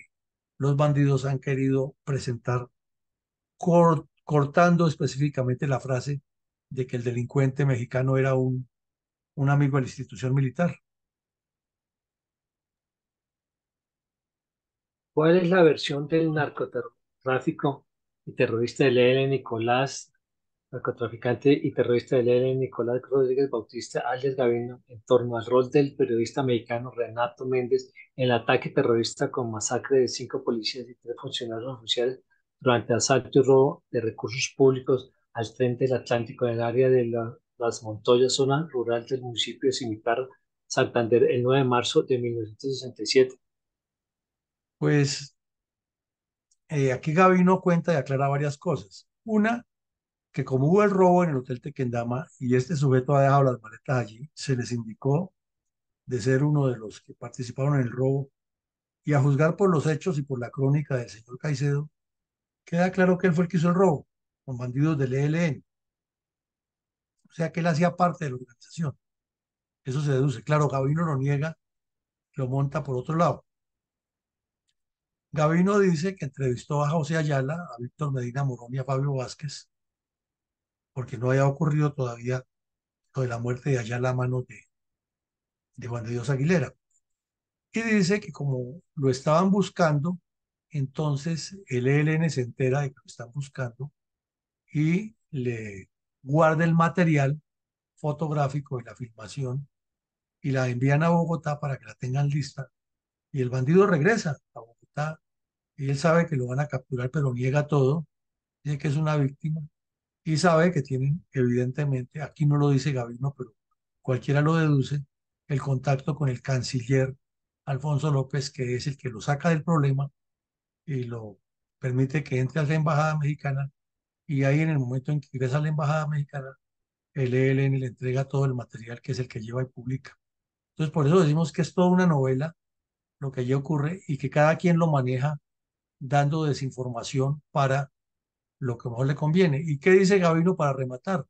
los bandidos han querido presentar, cortando específicamente la frase de que el delincuente mexicano era un amigo de la institución militar. ¿Cuál es la versión del narcotráfico y terrorista del ELN Nicolás, narcotraficante y terrorista del ELN Nicolás Rodríguez Bautista, alias Gavino, en torno al rol del periodista mexicano Renato Méndez en el ataque terrorista con masacre de 5 policías y 3 funcionarios oficiales durante asalto y robo de recursos públicos al frente del Atlántico en el área de Las Montoyas, zona rural del municipio de Cimitarra, Santander, el 9 de marzo de 1967? Pues aquí Gavino cuenta y aclara varias cosas. Una, que como hubo el robo en el Hotel Tequendama y este sujeto ha dejado las maletas allí, se les indicó de ser uno de los que participaron en el robo y a juzgar por los hechos y por la crónica del señor Caicedo, queda claro que él fue el que hizo el robo con bandidos del ELN. O sea que él hacía parte de la organización. Eso se deduce. Claro, Gavino lo niega, lo monta por otro lado. Gavino dice que entrevistó a José Ayala, a Víctor Medina Morón y a Fabio Vázquez, porque no había ocurrido todavía lo de la muerte de Ayala a manos de Juan de Dios Aguilera. Y dice que como lo estaban buscando, entonces el ELN se entera de que lo están buscando y le guarda el material fotográfico de la filmación y la envían a Bogotá para que la tengan lista. Y el bandido regresa a Bogotá y él sabe que lo van a capturar, pero niega todo, dice que es una víctima y sabe que tienen, evidentemente, aquí no lo dice Gavino, pero cualquiera lo deduce, el contacto con el canciller Alfonso López, que es el que lo saca del problema y lo permite que entre a la embajada mexicana. Y ahí, en el momento en que ingresa a la embajada mexicana, el ELN le entrega todo el material que es el que lleva y publica. Entonces, por eso decimos que es toda una novela lo que allí ocurre y que cada quien lo maneja dando desinformación para lo que mejor le conviene. ¿Y qué dice Gavino para rematar?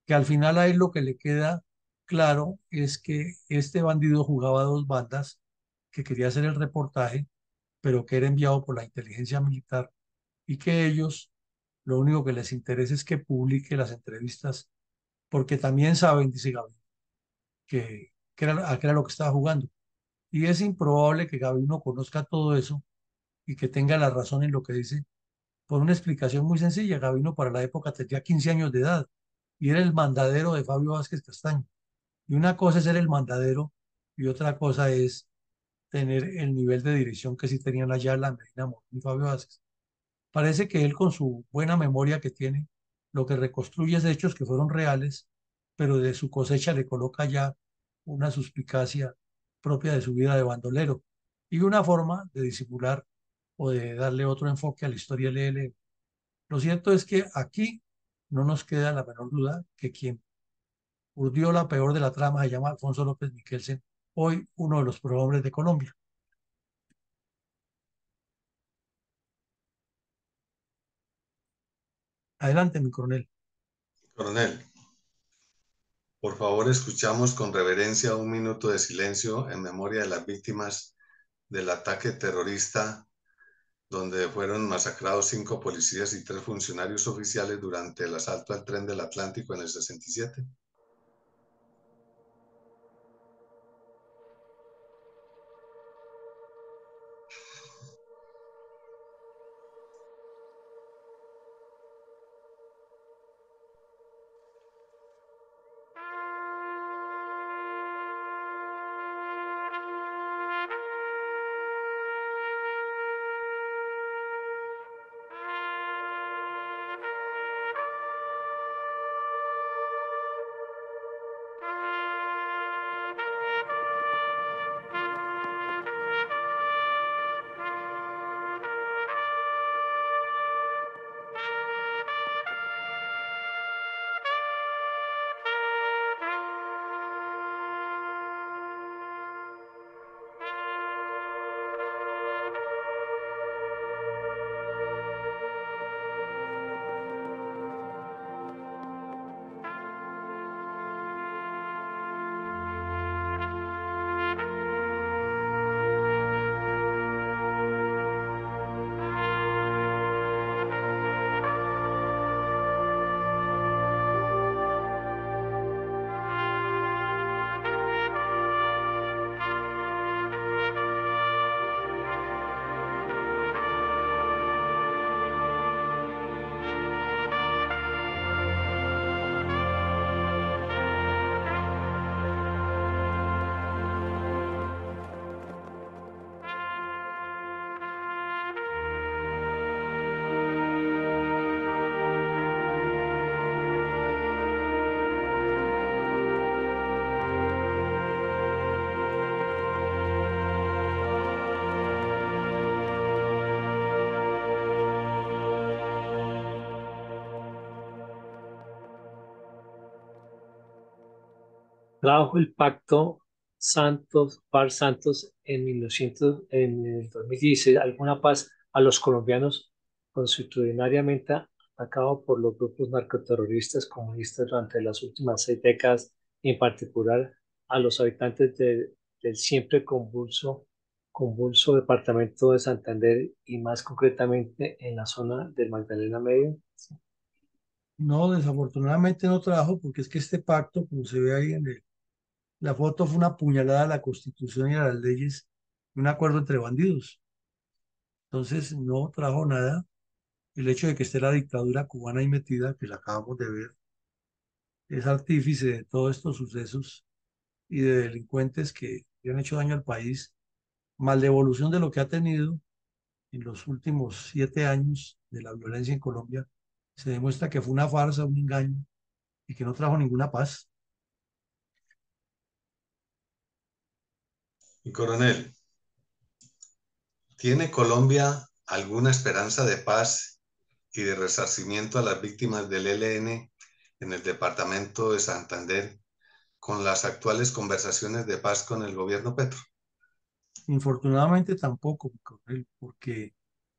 Que al final a él lo que le queda claro es que este bandido jugaba dos bandas, que quería hacer el reportaje, pero que era enviado por la inteligencia militar y que ellos lo único que les interesa es que publique las entrevistas, porque también saben, dice Gavino, que era lo que estaba jugando. Y es improbable que Gavino conozca todo eso y que tenga la razón en lo que dice, por una explicación muy sencilla. Gavino para la época tenía 15 años de edad y era el mandadero de Fabio Vázquez Castaño. Y una cosa es ser el mandadero y otra cosa es tener el nivel de dirección que sí tenían allá la Medina Morón y Fabio Vázquez. Parece que él, con su buena memoria que tiene, lo que reconstruye es hechos que fueron reales, pero de su cosecha le coloca ya una suspicacia propia de su vida de bandolero y una forma de disimular o de darle otro enfoque a la historia del ELN. Lo cierto es que aquí no nos queda la menor duda que quien urdió la peor de la trama se llama Alfonso López Miquelsen, hoy uno de los prohombres de Colombia. Adelante, mi coronel. Coronel, por favor, escuchamos con reverencia un minuto de silencio en memoria de las víctimas del ataque terrorista donde fueron masacrados 5 policías y 3 funcionarios oficiales durante el asalto al tren del Atlántico en el 67. Trajo el pacto Santos, Par Santos en 1900, en el 2016, alguna paz a los colombianos constitucionalmente atacados por los grupos narcoterroristas comunistas durante las últimas 6 décadas, y en particular a los habitantes del siempre convulso convulso departamento de Santander y más concretamente en la zona del Magdalena Medio. No, desafortunadamente no trajo, porque es que este pacto, como se ve ahí la foto, fue una puñalada a la Constitución y a las leyes, un acuerdo entre bandidos. Entonces no trajo nada. El hecho de que esté la dictadura cubana ahí metida, que la acabamos de ver, es artífice de todos estos sucesos y de delincuentes que le han hecho daño al país, mal devolución de lo que ha tenido en los últimos 7 años de la violencia en Colombia. Se demuestra que fue una farsa, un engaño y que no trajo ninguna paz. Y coronel, ¿tiene Colombia alguna esperanza de paz y de resarcimiento a las víctimas del ELN en el departamento de Santander con las actuales conversaciones de paz con el gobierno Petro? Infortunadamente tampoco, mi coronel, porque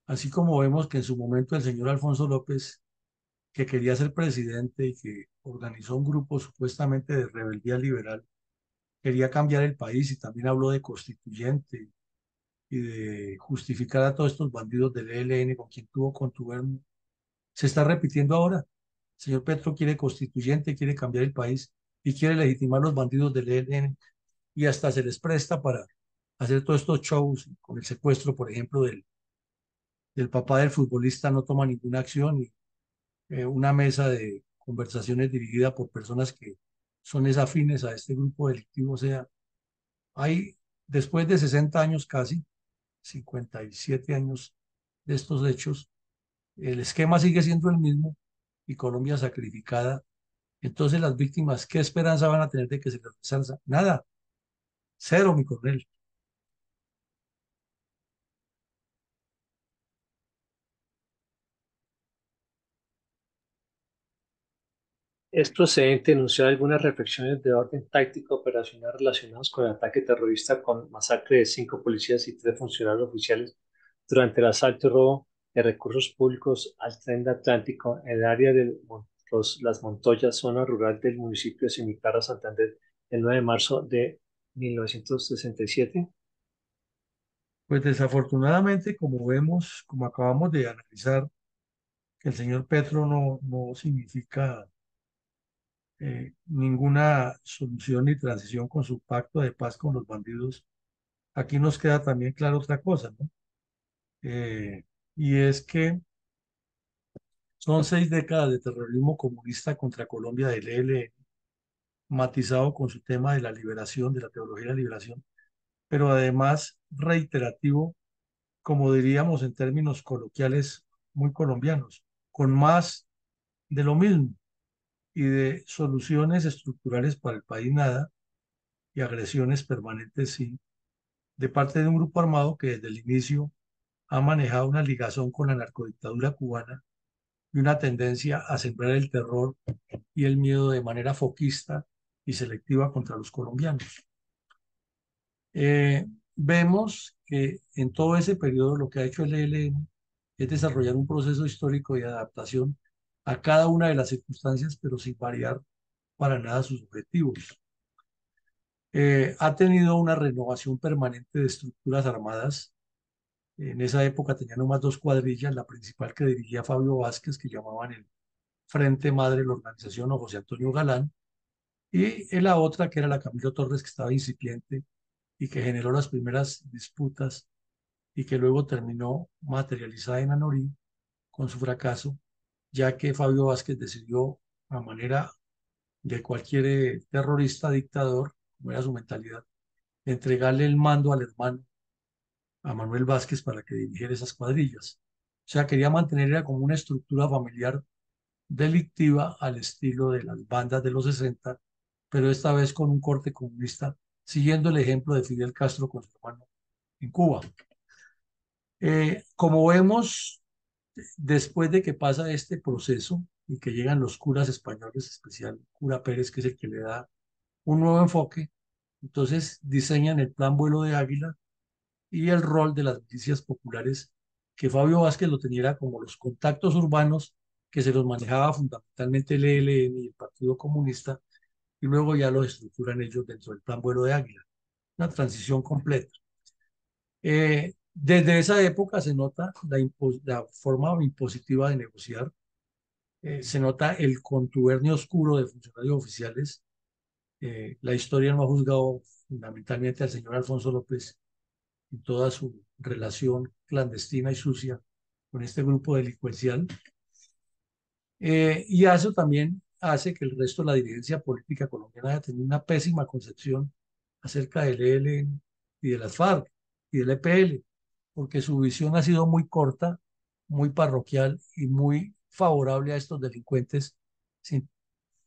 así como vemos que en su momento el señor Alfonso López, que quería ser presidente y que organizó un grupo supuestamente de rebeldía liberal, quería cambiar el país y también habló de constituyente y de justificar a todos estos bandidos del ELN con quien tuvo contubernio, se está repitiendo ahora. El señor Petro quiere constituyente, quiere cambiar el país y quiere legitimar los bandidos del ELN y hasta se les presta para hacer todos estos shows con el secuestro, por ejemplo, del papá del futbolista no toma ninguna acción y una mesa de conversaciones dirigida por personas que son afines a este grupo delictivo. O sea, hay, después de 60 años casi, 57 años de estos hechos, el esquema sigue siendo el mismo y Colombia sacrificada. Entonces las víctimas, ¿qué esperanza van a tener de que se les resarza? Nada, cero, mi coronel. ¿Es procedente denunciar algunas reflexiones de orden táctico operacional relacionadas con el ataque terrorista con masacre de 5 policías y 3 funcionarios oficiales durante el asalto y robo de recursos públicos al tren de Atlántico en el área de Las Montoyas, zona rural del municipio de Cimitarra, Santander, el 9 de marzo de 1967? Pues desafortunadamente, como vemos, como acabamos de analizar, que el señor Petro no significa ninguna solución ni transición con su pacto de paz con los bandidos. Aquí nos queda también claro otra cosa, ¿no? Y es que son 6 décadas de terrorismo comunista contra Colombia del ELN, matizado con su tema de la liberación, de la teología de la liberación, pero además reiterativo, como diríamos en términos coloquiales muy colombianos, con más de lo mismo y de soluciones estructurales para el país nada y agresiones permanentes sí, de parte de un grupo armado que desde el inicio ha manejado una ligazón con la narcodictadura cubana y una tendencia a sembrar el terror y el miedo de manera foquista y selectiva contra los colombianos. Eh, Vemos que en todo ese periodo lo que ha hecho el ELN es desarrollar un proceso histórico de adaptación a cada una de las circunstancias, pero sin variar para nada sus objetivos. Ha tenido una renovación permanente de estructuras armadas. En esa época tenía nomás 2 cuadrillas, la principal que dirigía Fabio Vázquez, que llamaban el Frente Madre de la organización, o José Antonio Galán, y en la otra que era la Camilo Torres, que estaba incipiente y que generó las primeras disputas y que luego terminó materializada en Anorí con su fracaso, ya que Fabio Vázquez decidió, a manera de cualquier terrorista dictador, como era su mentalidad, entregarle el mando al hermano, a Manuel Vázquez, para que dirigiera esas cuadrillas. O sea, quería mantener era como una estructura familiar delictiva al estilo de las bandas de los 60, pero esta vez con un corte comunista, siguiendo el ejemplo de Fidel Castro con su hermano en Cuba. Como vemos, después de que pasa este proceso y que llegan los curas españoles, especial cura Pérez, que es el que le da un nuevo enfoque, entonces diseñan el plan Vuelo de Águila y el rol de las milicias populares, que Fabio Vázquez lo tenía como los contactos urbanos, que se los manejaba fundamentalmente el ELN y el Partido Comunista, y luego ya lo estructuran ellos dentro del plan Vuelo de Águila. Una transición completa. Desde esa época se nota la forma impositiva de negociar, se nota el contubernio oscuro de funcionarios oficiales. La historia no ha juzgado fundamentalmente al señor Alfonso López en toda su relación clandestina y sucia con este grupo delincuencial. Y eso también hace que el resto de la dirigencia política colombiana haya tenido una pésima concepción acerca del ELN y de las FARC y del EPL, porque su visión ha sido muy corta, muy parroquial y muy favorable a estos delincuentes sin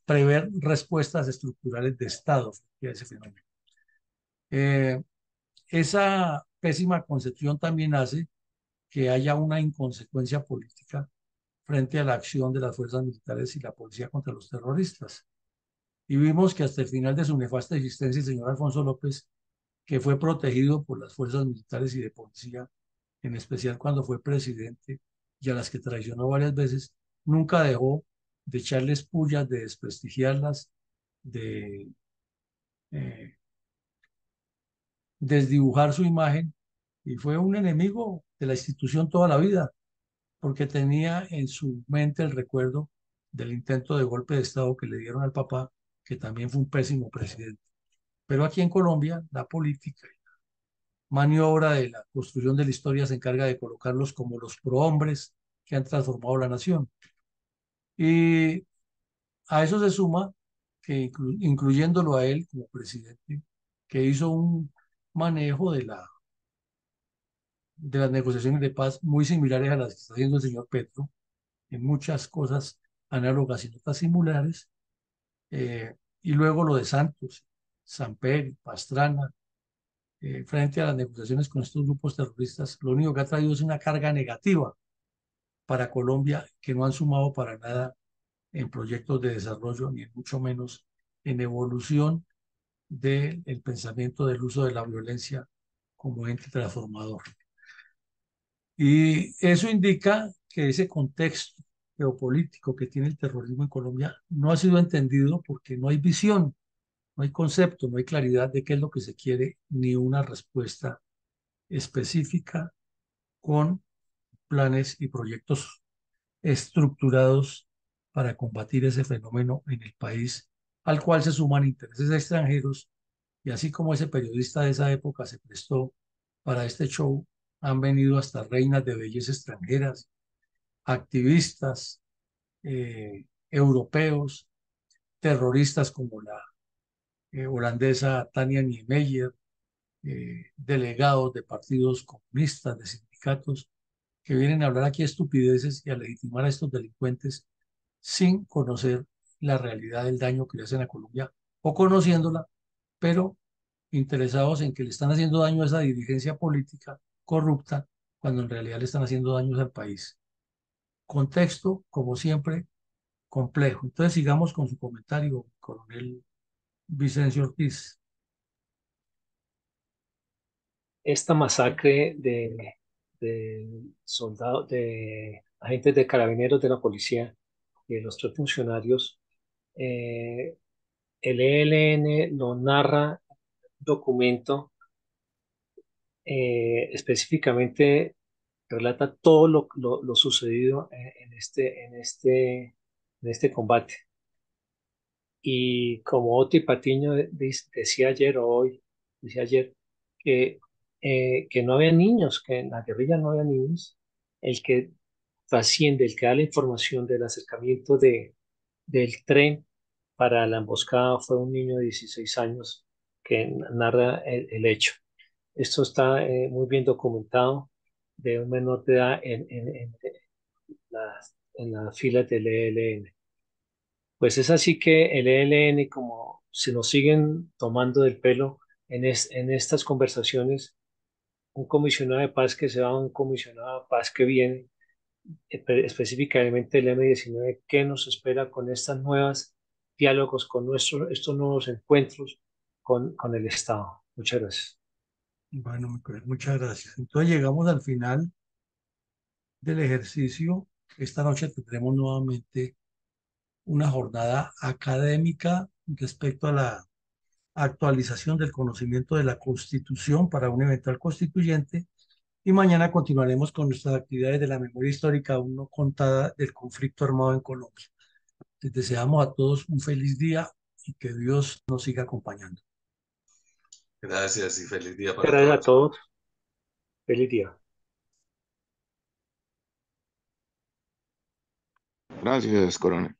prever respuestas estructurales de Estado frente a ese fenómeno. Eh, esa pésima concepción también hace que haya una inconsecuencia política frente a la acción de las fuerzas militares y la policía contra los terroristas. Y vimos que hasta el final de su nefasta existencia, el señor Alfonso López, que fue protegido por las fuerzas militares y de policía, en especial cuando fue presidente, y a las que traicionó varias veces, nunca dejó de echarles pullas, de desprestigiarlas, de eh, desdibujar su imagen, y fue un enemigo de la institución toda la vida, porque tenía en su mente el recuerdo del intento de golpe de Estado que le dieron al papá, que también fue un pésimo presidente. Pero aquí en Colombia, la política, maniobra de la construcción de la historia se encarga de colocarlos como los prohombres que han transformado la nación. Y a eso se suma que, incluyéndolo a él como presidente, que hizo un manejo de las negociaciones de paz muy similares a las que está haciendo el señor Petro, en muchas cosas análogas y otras similares, y luego lo de Santos, Samper, Pastrana, frente a las negociaciones con estos grupos terroristas, lo único que ha traído es una carga negativa para Colombia que no han sumado para nada en proyectos de desarrollo, ni mucho menos en evolución del pensamiento del uso de la violencia como ente transformador. Y eso indica que ese contexto geopolítico que tiene el terrorismo en Colombia no ha sido entendido porque no hay visión, no hay concepto, no hay claridad de qué es lo que se quiere, ni una respuesta específica con planes y proyectos estructurados para combatir ese fenómeno en el país, al cual se suman intereses extranjeros, y así como ese periodista de esa época se prestó para este show, han venido hasta reinas de belleza extranjeras, activistas europeos, terroristas como la holandesa Tania Niemeyer, delegados de partidos comunistas, de sindicatos, que vienen a hablar aquí estupideces y a legitimar a estos delincuentes sin conocer la realidad del daño que le hacen a Colombia o conociéndola, pero interesados en que le están haciendo daño a esa dirigencia política corrupta cuando en realidad le están haciendo daños al país. Contexto, como siempre, complejo. Entonces sigamos con su comentario, coronel Vicencio Ortiz. Esta masacre de soldados, de agentes de carabineros de la policía y de los tres funcionarios, eh, el ELN lo narra documento, específicamente relata todo lo sucedido en este combate. Y como Oti Patiño decía ayer o hoy, decía ayer, que, que no había niños, que en la guerrilla no había niños, el que trasciende, el que da la información del acercamiento del tren para la emboscada fue un niño de 16 años que narra el hecho. Esto está muy bien documentado de un menor de edad en las filas del ELN. Pues es así que el ELN, como se nos siguen tomando del pelo en estas conversaciones, un comisionado de paz que se va, un comisionado de paz que viene, específicamente el M19, ¿qué nos espera con estas nuevas diálogos, con estos nuevos encuentros con el Estado? Muchas gracias. Bueno, muchas gracias. Entonces llegamos al final del ejercicio. Esta noche tendremos nuevamente una jornada académica respecto a la actualización del conocimiento de la Constitución para un eventual constituyente. Y mañana continuaremos con nuestras actividades de la memoria histórica aún no contada del conflicto armado en Colombia. Les deseamos a todos un feliz día y que Dios nos siga acompañando. Gracias y feliz día para Gracias a todos. todos. Feliz día. Gracias, coronel.